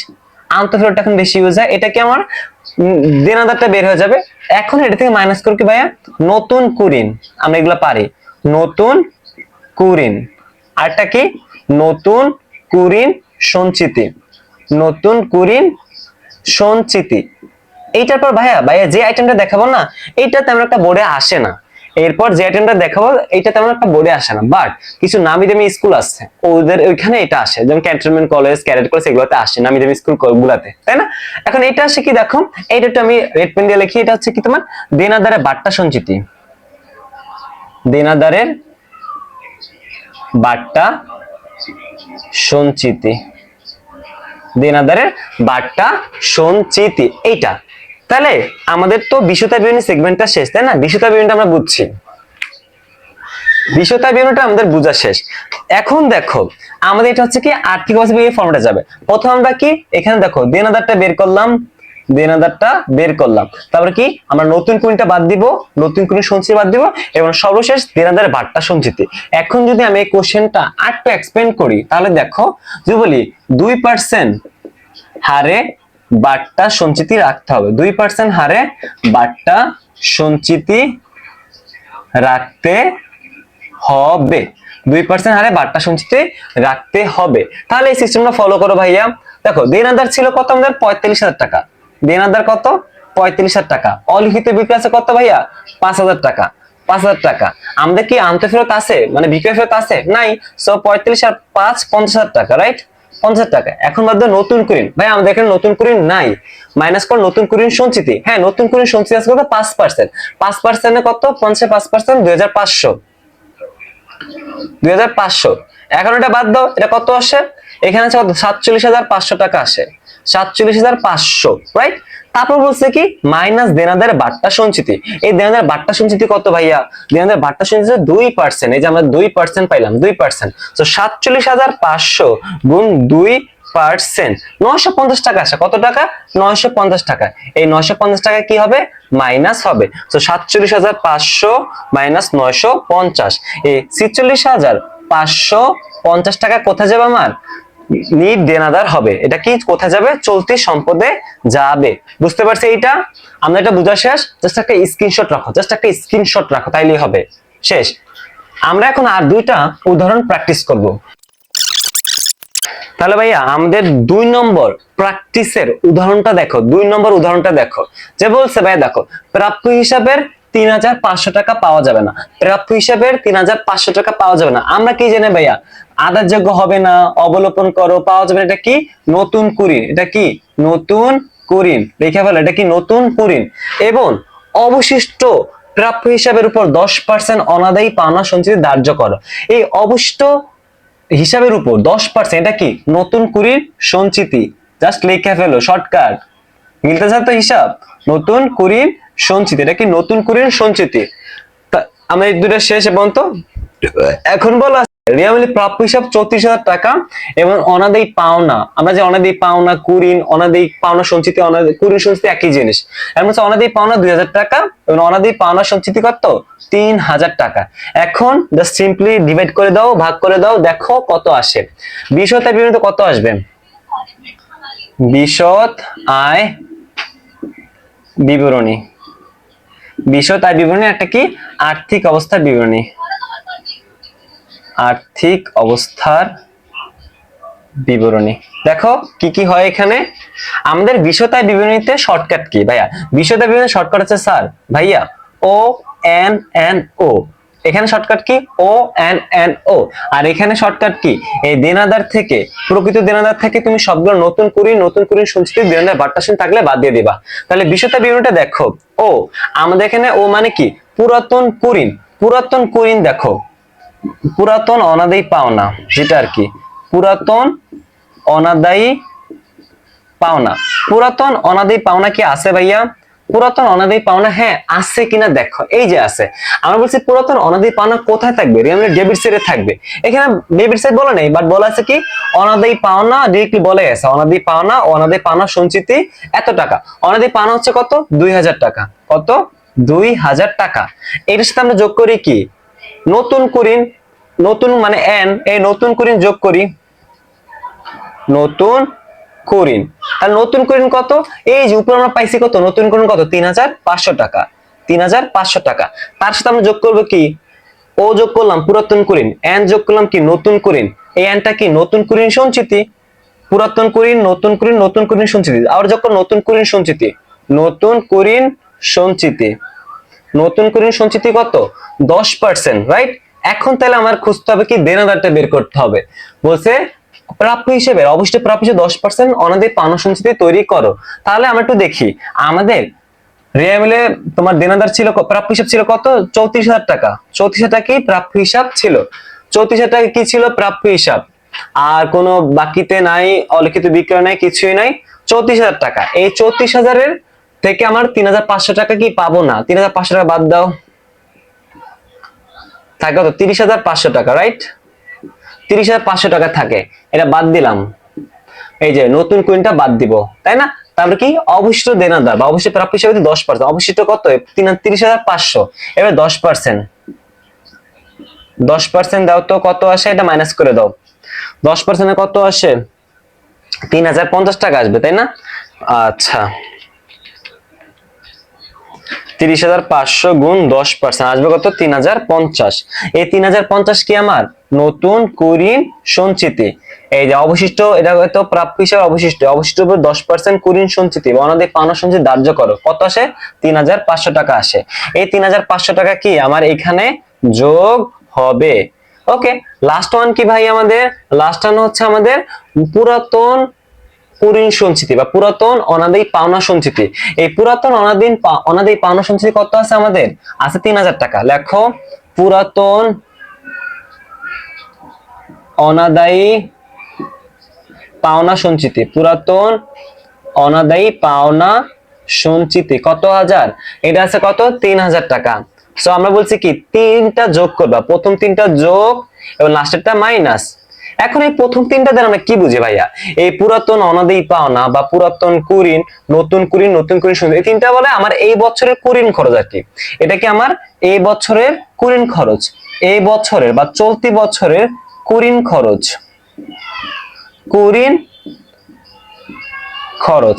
আন্তঃফেরতটা এখন বেশি ইউজ হয়। এটা কি আমার দেনাদারটা বের হয়ে যাবে। এখন এটা থেকে মাইনাস করো কি ভাইয়া? নতুন কুরিন। আমরা এগুলা পারি, নতুন কুরিন। আরটা কি? নতুন কুরিন সঞ্চিতি, নতুন কুরিন সঞ্চিতি। এইটার পর ভাইয়া যে আইটেমটা দেখাবো না, এইটা তেমন একটা বোর্ডে আসে না। এরপর যে আইটেমটা দেখাবো এটা তেমন একটা বোর্ডে আসে না, বাট কিছু নামি দামি স্কুল আছে ওদের ওইখানে এটা আসে, যেমন ক্যান্টনমেন্ট কলেজ, ক্যাডেট কলেজ, এগুলোতে আসে নামি দামি স্কুল গুলাতে, তাই না? এখন এটা আসে কি দেখো, এইটা একটু আমি রেড পেন দিয়ে লিখি। এটা হচ্ছে কি তোমার দেনাদারের বাট্টা সঞ্চিতি, দেনাদারের বাট্টা সঞ্চিতি, দেনাদারের বাট্টা সঞ্চিতি, এইটা। তাহলে আমাদের তো বিষয়তা বিবরণী সেগমেন্টটা শেষ, তাই না? বিষয়তা বিবরণীটা আমরা বুঝছি, বিষয়তা বিবরণীটা আমাদের বোঝা শেষ। এখন দেখো আমাদের এটা হচ্ছে কি আর্থিক অবস্থা বিবরণী ফর্মেটে যাবে। প্রথম আমরা কি এখানে দেখো দেনাদারটা বের করলাম, দেনাদারটা বের করলাম, তারপরে কি আমরা নতুন কুরিনটা বাদ দিব, নতুন কুরিন সঞ্চিতি বাদ দিব, এবং সর্বশেষ দেনাদারের বাট্টা সঞ্চিতি। এখন যদি আমি এই কোশ্চেনটা আরেকটু এক্সপ্লেন করি তাহলে দেখো, যে বলি 2% হারে বাট্টা সঞ্চিতি রাখতে হবে, 2% হারে বাট্টা সঞ্চিতি রাখতে হবে, 2% হারে বাট্টা সঞ্চিতি রাখতে হবে। তাহলে এই সিস্টেমটা ফলো করো ভাইয়া। দেখো দেনাদার ছিল কত আমাদের? 45,000 টাকা। দেনাদার কত? 45,000 টাকা। অলিখিত বিক্রয় আছে কত ভাইয়া? 5,000 টাকা। 5,000 টাকা। আমাদের কি আন্তঃফেরত আছে, মানে বিক্রয় ফেরত আছে? নাই। সো 45 আর 5 50,000 টাকা, রাইট? 50,000 টাকা। এখন বাদ দাও নতুন কুরিন। ভাই আমাদের এখানে নতুন কুরিন নাই, মাইনাস কর নতুন কুরিন সঞ্চিতি। হ্যাঁ নতুন কুরিন সঞ্চিতি আছে কত? 5%। 5% কত? 50 5% 2,500, 2,500। এখন এটা বাদ দাও, এটা কত আসে? এখানে আছে 47,500 টাকা আসে, 47,500, রাইট? তারপর বলছে কি মাইনাস দেনাদার বাট্টা সঞ্চিতি। এই দেনাদার বাট্টা সঞ্চিতি কত ভাইয়া? দেনাদার বাট্টা সঞ্চিতি 2%। এই যে আমরা 2% পাইলাম, 2%। তো 47,500 গুণ 2%, 950 টাকা আসে। কত টাকা? 950 টাকা। এই 950 টাকা কি হবে? মাইনাস হবে। তো 47,500 মাইনাস 950, এই 46,550 টাকা কোথায় যাবে আমার? নিট দেনাদার হবে। এটা কি কোথায় যাবে? চলতি সম্পদে যাবে। বুঝতে পারছি এইটা? আমরা এটা বোঝা শেষ। জাস্ট একটা স্ক্রিনশট রাখো, জাস্ট একটা স্ক্রিনশট রাখো, তাইলেই হবে। শেষ। আমরা এখন আর দুইটা উদাহরণ প্র্যাকটিস করব। তাহলে ভাইয়া আমাদের 2 নম্বর প্র্যাকটিসের উদাহরণটা দেখো, 2 নম্বর উদাহরণটা দেখো। যে বলছে ভাই দেখো প্রাপ্য হিসাবের 3,500 টাকা পাওয়া যাবে না, প্রাপ্য হিসাবের 3,500 টাকা পাওয়া যাবে না। আমরা কি জানি ভাইয়া? আদারযোগ্য হবে না, অবলোপন করো, পাওয়া যাবে। এটা কি? নতুন কুরিন। এটা কি? নতুন কুরিন। লিখে ফেলো, এটা কি? নতুন কুরিন। এবং অবশিষ্ট প্রাপ্য হিসাবের উপর 10% অনাদায়ী পাওনা সঞ্চিতি ধার্য করো। এই অবশিষ্ট হিসাবের উপর 10%, এটা কি? নতুন কুরিন সঞ্চিতি। জাস্ট লিখে ফেলো, শর্টকাট। মিলতে চায় তো হিসাব? নতুন কুরিন সঞ্চিতি, এটা কি? নতুন কুরিন সঞ্চিতি। আমরা এই দুটো শেষ এবং তো এখন বলা রিয়ামিলি প্রাপ্য হিসাব 34,000 টাকা এবং অনাদায়ী পাওনা। আমরা যে অনাদায়ী পাওনা কুরিন, অনাদায়ী পাওনা সঞ্চিতি, কুরিন সঞ্চিতি একই জিনিস। এমন হচ্ছে অনাদায়ী পাওনা 2,000 টাকা এবং অনাদায়ী পাওনা সঞ্চিতি কত? 3,000 টাকা। এখন জাস্ট সিম্পলি ডিভাইড করে দাও, ভাগ করে দাও, দেখো কত আসে। বিশদ আয় বিবরণীতে কত আসবে? বিশদ আয় বিবরণী, বিশদ আয় বিবরণী একটা কি? আর্থিক অবস্থার বিবরণী, আর্থিক অবস্থার বিবরণী। দেখো কি কি হয় এখানে। আমাদের বিশদ আয় বিবরণীতে শর্টকাট কি ভাইয়া? বিশদ আয় বিবরণীর শর্টকাট হচ্ছে স্যার ভাইয়া ও এন এন ও। এখানে শর্টকাট কি ও এন এন ও, আর এখানে শর্টকাট কি এই দেনাদার থেকে, প্রকৃত দেনাদার থেকে তুমি সবগুলো নতুন কুড়ি সঞ্চিত দেনাদার বার্তাসীন থাকলে বাদ দিয়ে দিবা। তাহলে বিষয়টা বিবরণটা দেখো, ও আমাদের এখানে ও মানে কি পুরাতন কুড়িন, পুরাতন কুড়িন দেখো, পুরাতন অনাদায়ী পাওনা, যেটা আর কি পুরাতন অনাদায়ী পাওনা। পুরাতন অনাদায়ী পাওনা কি আছে ভাইয়া? পুরাতন অনাদায়ী পাওনা হ্যাঁ আছে কিনা দেখো, এই যে আছে। আমরা বলছি পুরাতন অনাদায়ী পাওনা কোথায় থাকবে? ডেবিট সাইডে থাকবে। এখানে ডেবিট সাইড বলা নেই, বাট বলা আছে কি অনাদায়ী পাওনা, ডিরেক্টলি বলে আছে অনাদায়ী পাওনা, অনাদায়ী পাওনা সঞ্চিতি এত টাকা। অনাদায়ী পাওনা হচ্ছে কত? 2000 টাকা। কত? 2000 টাকা। এর সাথে আমরা যোগ করি কি নতুন কুড়িন, নতুন মানে এন, এই নতুন কুড়িন যোগ করি নতুন কুড়িন। তাহলে নতুন কুড়িন কত? এই যে উপরে আমরা পাইছি কত নতুন কুড়িন কত 3500 টাকা, 3500 টাকা। তার সাথে আমরা যোগ করবো কি ও যোগ করলাম পুরাতন কুড়িন, এন যোগ করলাম কি নতুন কুড়িন। এই এনটা কি নতুন কুড়িন সঞ্চিতি, পুরাতন কুড়িন নতুন কুড়িন, নতুন কুড়িন সঞ্চিতি। আবার যোগ করো নতুন কুড়িন সঞ্চিতি, নতুন কুড়িন সঞ্চিতি, নতুন কুড়িন সঞ্চিতি কত 10%, রাইট? এখন তাহলে আমার খুঁজতে হবে কি দেনাদারটা বের করতে হবে। বলছে প্রাপ্য হিসেবে অবশ্যই প্রাপ্য হিসেবে 10% অনাদায়ী পাওনা সঞ্চিতি তৈরি করো। তাহলে আমরা একটু দেখি আমাদের রিয়ামিলে তোমার দেনাদার ছিল, প্রাপ্য হিসাব ছিল কত 34,000 টাকা। 34,000 টাকা কি প্রাপ্য হিসাব ছিল, 34,000 টাকা কি ছিল প্রাপ্য হিসাব, আর কোনো বাকিতে নাই, অলিখিত বিক্রয় নাই, কিছুই নাই, 34,000 টাকা। এই 34,000 থেকে আমার 3,500 টাকা কি পাবো না, 3,500 টাকা বাদ দাও, থাকে কত 30,500 টাকা, রাইট? 30,500 টাকা থাকে, এটা বাদ দিলাম, এই যে নতুন কুইনটা বাদ দিব, তাই না? তারপরে কি অবশিষ্ট দেনাদার বা অবশিষ্ট প্রাপ্য হিসেবে 10%, অবশিষ্ট কত 30,500, এবার 10%, 10% দাও তো কত আসে, এটা মাইনাস করে দাও। 10% কত আসে 3,050 টাকা আসবে, তাই না? আচ্ছা 30,500 গুণ 10% আসবে কত 3,050। এই 3,050 কি আমার নতুন কুড়িন সঞ্চিতি। এই যে অবশিষ্ট, এটা হয়তো প্রাপ্য হিসাবে অবশিষ্ট, অবশিষ্ট উপর 10% কুড়িন সঞ্চিতি বা অনাদায়ী পাওনা সঞ্চিতি ধার্য করো, কত আসে 3,500 টাকা আসে। এই 3,500 টাকা কি আমার এখানে যোগ হবে। ওকে, লাস্ট ওয়ান কি ভাই আমাদের? লাস্ট ওয়ান হচ্ছে আমাদের পুরাতন কুড়িন সঞ্চিতি বা পুরাতন অনাদায়ী পাওনা সঞ্চিতি। এই পুরাতন অনাদায়ী পাওনা সঞ্চিতি কত আছে আমাদের? আছে 3,000 টাকা। লেখো পুরাতন অনাদায়ী পাওনা সঞ্চিতি, পুরাতন অনাদায়ী পাওনা সঞ্চিতি কত হাজার? এটা আছে কত 3,000 টাকা। সো আমরা বলছি কি তিনটা যোগ করবা, প্রথম তিনটা যোগ এবং লাস্টেরটা মাইনাস। এখন এই প্রথম তিনটা দ্বারা আমরা কি বুঝি ভাইয়া? এই পুরাতন অনাদায়ী পাওনা বা পুরাতন কুড়িন, নতুন কুড়িন, নতুন কুড়িন সঞ্চিতি, এই তিনটা বলে আমার এই বছরের কুড়িন খরচ আর কি। এটা কি আমার এই বছরের কুড়িন খরচ, এই বছরের বা চলতি বছরের কুড়িন খরচ, কুড়িন খরচ।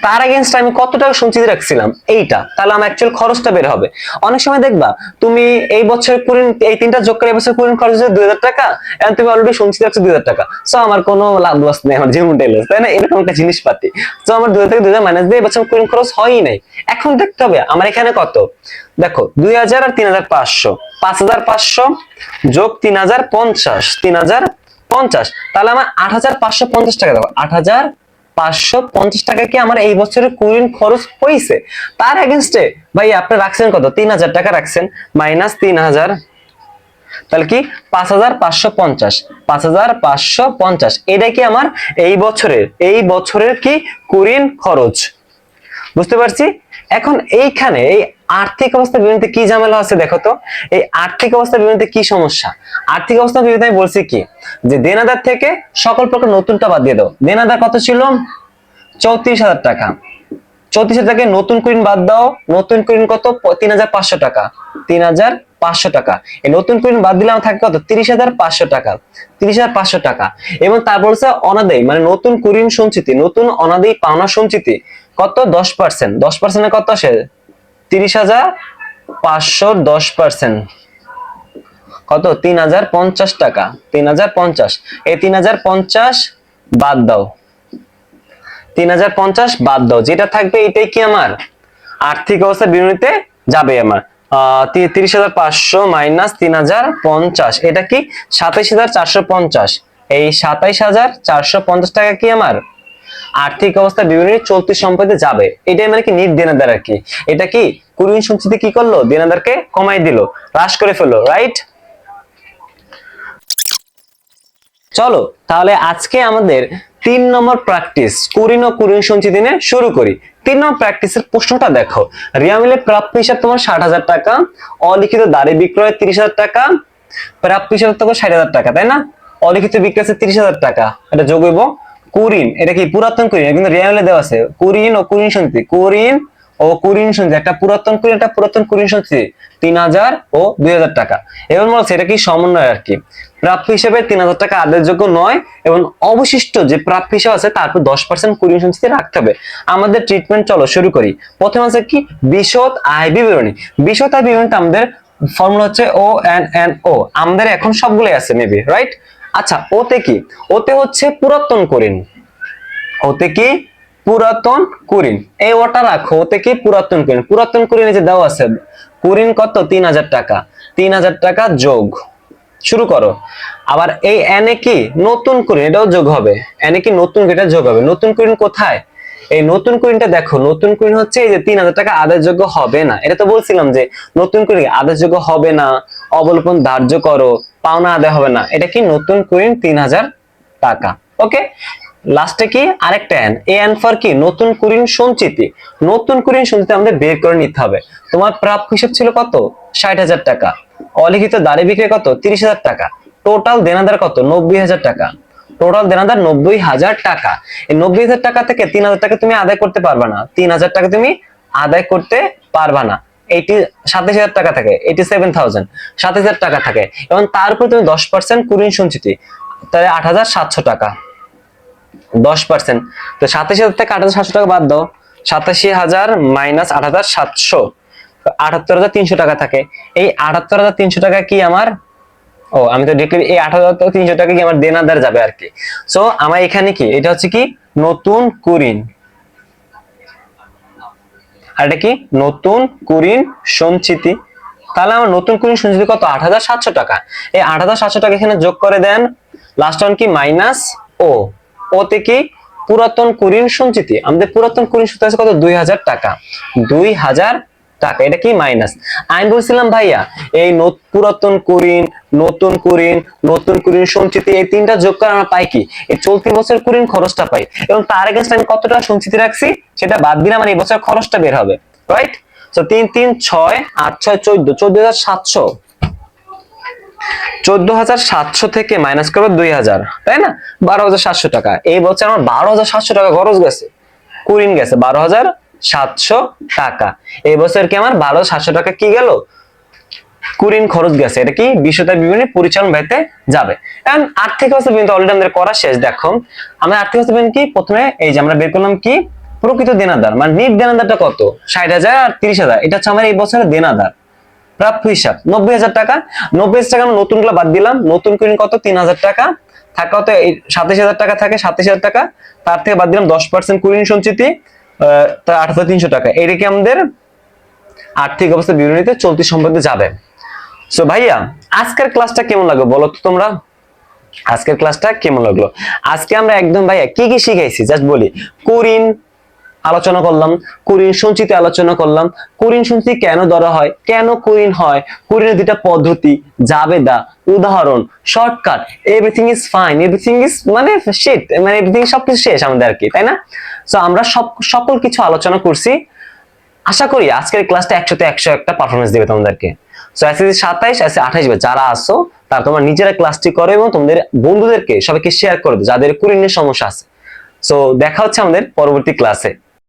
তার এগেইনস্ট আমি কত টাকা সঞ্চিত রাখছিলাম এইটা, তাহলে আমার অ্যাকচুয়াল খরচটা বের হবে। অনেক সময় দেখবা তুমি এই বছর কুড়িন, এই তিনটা যোগ করে এই বছর কুড়িন খরচ হচ্ছে 2,000 টাকা, এখন তুমি অলরেডি সঞ্চিত রাখছো 2,000 টাকা। সো আমার কোনো লাভ লস নেই, আমার জীবনটাই লস, তাই না? এরকম একটা জিনিসপাতি। সো আমার 2,000 থেকে 2,000 মাইনাস দিয়ে এই বছর কুড়িন খরচ হয়ই নাই। এখন দেখতে হবে আমার এখানে কত, দেখো 2,000 আর 3,500, 5,500 যোগ 3,050, 3,050, তাহলে আমার 8,550 টাকা দেবো। 8,550 টাকা কি আমার এই বছরের কুড়িন খরচ হয়েছে। তার এগেইনস্টে ভাই আপনি রাখছেন কত 3,000 টাকা রাখছেন, মাইনাস 3,000, তাহলে কি 5,550, 5,550 এটা কি আমার এই বছরের কি কুড়িন খরচ। বুঝতে পারছি? এখন এইখানে এই আর্থিক অবস্থা বিবরণীতে কি ঝামেলা আছে দেখো তো। এই আর্থিক অবস্থা বিবরণীতে কি সমস্যা? আর্থিক অবস্থা বিবরণীতে আমি বলছি কি যে দেনাদার থেকে সকল প্রকার নতুনটা বাদ দিয়ে দাও। দেনাদার কত ছিল 34,000 টাকা, 34,000 টাকা নতুন কুড়িন বাদ দাও, নতুন কুড়িন কত 3,500 টাকা, 3,500 টাকা। এই নতুন কুড়িন বাদ দিলে আমার থাকে কত 30,500 টাকা, 30,500 টাকা। এবং তারপর হচ্ছে অনাদায়ী মানে নতুন কুড়িন সঞ্চিতি, নতুন অনাদায়ী পাওনা সঞ্চিতি কত 10%, 10% কত আসে 30,500, 10% কত 3,050 টাকা, 3,050। এই 3,050 বাদ দাও, 3,050 বাদ দাও, যেটা থাকবে এটাই কি আমার আর্থিক অবস্থা বিবরণীতে যাবে আমার। 30,500 মাইনাস 3,050, এটা কি 27,450। এই 27,450 টাকা কি আমার আর্থিক অবস্থা বিবরণী চলতি সম্পদে যাবে। এটাই মানে কি নিট দেনাদার আর কি। এটা কি কুরিন সঞ্চিতি কি করলো, দেনাদারকে কমাই দিল, হ্রাস করে ফেললো, রাইট। চলো তাহলে আজকে আমাদের 3 নম্বর প্র্যাকটিস কুরিন ও কুরিন সঞ্চিতি নিয়ে শুরু করি। 3 নম্বর প্র্যাকটিসের প্রশ্নটা দেখো, রিয়া মিলের প্রাপ্য হিসাব তোমার 60,000 টাকা, অলিখিত দাঁড়ি বিক্রয় 30,000 টাকা, প্রাপ্য হিসাব তো 60,000 টাকা, তাই না? অলিখিত বিক্রয় আছে 30,000 টাকা, এটা যোগ হইব। কুরিন, এটা কি পুরাতন কুরিন, কিন্তু রিয়া মিলে দেওয়া আছে কুরিন ও কুরিন সঞ্চিতি, কুরিন ও কুরিন সঞ্চিতি, একটা পুরাতন কুরিন একটা পুরাতন কুরিন সঞ্চিতি 3,000 ও 2,000 টাকা। এবার মনে হচ্ছে এটা কি সমন্বয় আর কি। প্রাপ্য হিসেবে 3,000 টাকা আদায়যোগ্য নয় এবং অবশিষ্ট যে প্রাপ্য হিসাব আছে তারপর 10% কুরিন সঞ্চিতি রাখতে হবে। আমাদের ট্রিটমেন্ট চলো শুরু করি। প্রথমে আছে কি বিশদ আয় বিবরণী। বিশদ আয় বিবরণীতে আমাদের ফর্মুলা হচ্ছে ও এন এন ও, আমাদের এখন সবগুলোই আছে মেবি, রাইট। আচ্ছা, ওতে কি, ওতে হচ্ছে পুরাতন কুরিন, ওতে কি পুরাতন কুরিন, এই ওটা রাখো। ওতে কি পুরাতন কুরিন, পুরাতন কুরিনে যে দেওয়া আছে কুরিন কত 3,000 টাকা, 3,000 টাকা যোগ, শুরু করো। আবার এই এনে কি নতুন কুরিন, এটাও যোগ হবে, এনে কি নতুন, এটা যোগ হবে। নতুন কুরিন কোথায়, এই নতুন কুরিনটা দেখো, নতুন কুরিন হচ্ছে এই যে 3,000 টাকা আদায়যোগ্য হবে না, এটা তো বলছিলাম যে নতুন কুরিন আদায়যোগ্য হবে না, অবলোপন ধার্য করো, পাওনা আদায় হবে না, এটা কি নতুন কুরিন 3,000 টাকা। ওকে, লাস্টে কি আরেকটা এন, এ এন ফর কি নতুন কুরিন সঞ্চিতি। নতুন কুরিন সঞ্চিতি আমাদের বের করে নিতে হবে। তোমার প্রাপ্য হিসাব ছিল কত 60,000 টাকা, অলিখিত দাঁড়ি বিক্রি কত 30,000 টাকা, টোটাল দেনাদার কত 90,000 টাকা, টোটাল দেনাদার 90,000 টাকা। এই 90,000 টাকা থেকে 3,000 টাকা তুমি আদায় করতে পারবা না, 3,000 টাকা তুমি আদায় করতে পারবা না। 27,000 টাকা থাকে, 87,000, 7,000 টাকা থাকে এবং তার উপর তুমি 10% কুরিন সঞ্চিতি, তাহলে 8,700 টাকা, 10%। তো 27,000 থেকে 8,700 টাকা বাদ দাও, 87,000 মাইনাস 8,700, 78,300 টাকা থাকে। এই 78,300 টাকা কি আমার, ও আমি তো দেখলি এই 8,300 টাকা কি আমার দেনাদার যাবে আর কি। সো আমার এখানে কি এটা হচ্ছে কি নতুন কুরিন, আর এটা কি নতুন কুরিন সঞ্চিতি। তাহলে আমার নতুন কুরিন সঞ্চিতি কত 8,700 টাকা। এই 8,700 টাকা এখানে যোগ করে দেন, লাস্ট ওয়ান কি মাইনাস ও, ওতে কি পুরাতন কুরিন সঞ্চিতি, আমাদের পুরাতন কুরিন সঞ্চিতি আছে কত 2,000 টাকা, 2,000 টাকা, এটা কি মাইনাস। আমি বলছিলাম ভাইয়া এই পুরাতন কুরিন, নতুন কুরিন, নতুন কুরিন সঞ্চিতি, এই তিনটা যোগ করে আমরা পাই কি এই চলতি বছর কুরিন খরচটা পাই, এবং তার এগেইনস্ট আমি কত টাকা সঞ্চিতি রাখছি সেটা বাদ দিলে আমার এই বছর খরচটা বের হবে, রাইট। সো 3 3 6 8 6 14, 14,700, 14,700 থেকে মাইনাস করবো 2,000, তাই না, 12,700 টাকা। এই বছর আমার 12,700 টাকা খরচ গেছে, কুরিন গেছে 12,700 টাকা। এই বছর কি আমার 12,700 টাকা কি গেল কুরিন খরচ গেছে, এটা কি বিশদ আয় বিবরণী পরিচালন ব্যয়তে যাবে। এখন আর্থিক অবস্থা বিবরণী অলরেডি আমাদের করা শেষ। দেখো আমরা আর্থিক অবস্থা বিবরণী কি প্রথমে এই যে আমরা বের করলাম কি প্রকৃত দেনাদার, মানে নিট দেনাদারটা কত 60,000 আর 30,000, এটা হচ্ছে আমার এই বছরের দেনাদার। প্রাপ্য হিসাব 90,000 টাকা, 90,000 টাকা আমরা নতুন গুলো বাদ দিলাম, নতুন কুরিন কত 3,000 টাকা, থাকা হতো 27,000 টাকা থাকে, 27,000 টাকা, তার থেকে বাদ দিলাম 10% কুরিন সঞ্চিতি, 8,300 টাকা। এটা কি আমাদের আর্থিক অবস্থা বিবরণীতে চলতি সম্পদে যাবে। সো ভাইয়া আজকের ক্লাসটা কেমন লাগলো বলো তো তোমরা, আজকের ক্লাসটা কেমন লাগলো? আজকে আমরা একদম ভাইয়া কি কি শিখাইছি জাস্ট বলি। কুরিন আলোচনা করলাম, কুরিন সঞ্চিতি আলোচনা করলাম, কুরিন সঞ্চিতি কেন ধরা হয়, কেন কুরিন হয়, কুরিনের দুটা পদ্ধতি, জাবেদা, উদাহরণ, shortcut, everything is fine, everything is মানে শিট, মানে এভরিথিং সবকিছু শেষ আমাদের আর কি, তাই না? সো আমরা সকল কিছু আলোচনা করছি। আশা করি আজকের ক্লাসটা 100তে 100 একটা পারফরমেন্স দিবে তোমাদেরকে। সো এসএসসি 27 এসএসসি 28 যারা আসো তারা তোমরা নিজেরা ক্লাসটি করো এবং তোমাদের বন্ধুদেরকে সবাইকে শেয়ার করে দাও যাদের কুরিনের সমস্যা আছে। সো দেখা হচ্ছে আমাদের পরবর্তী ক্লাসে।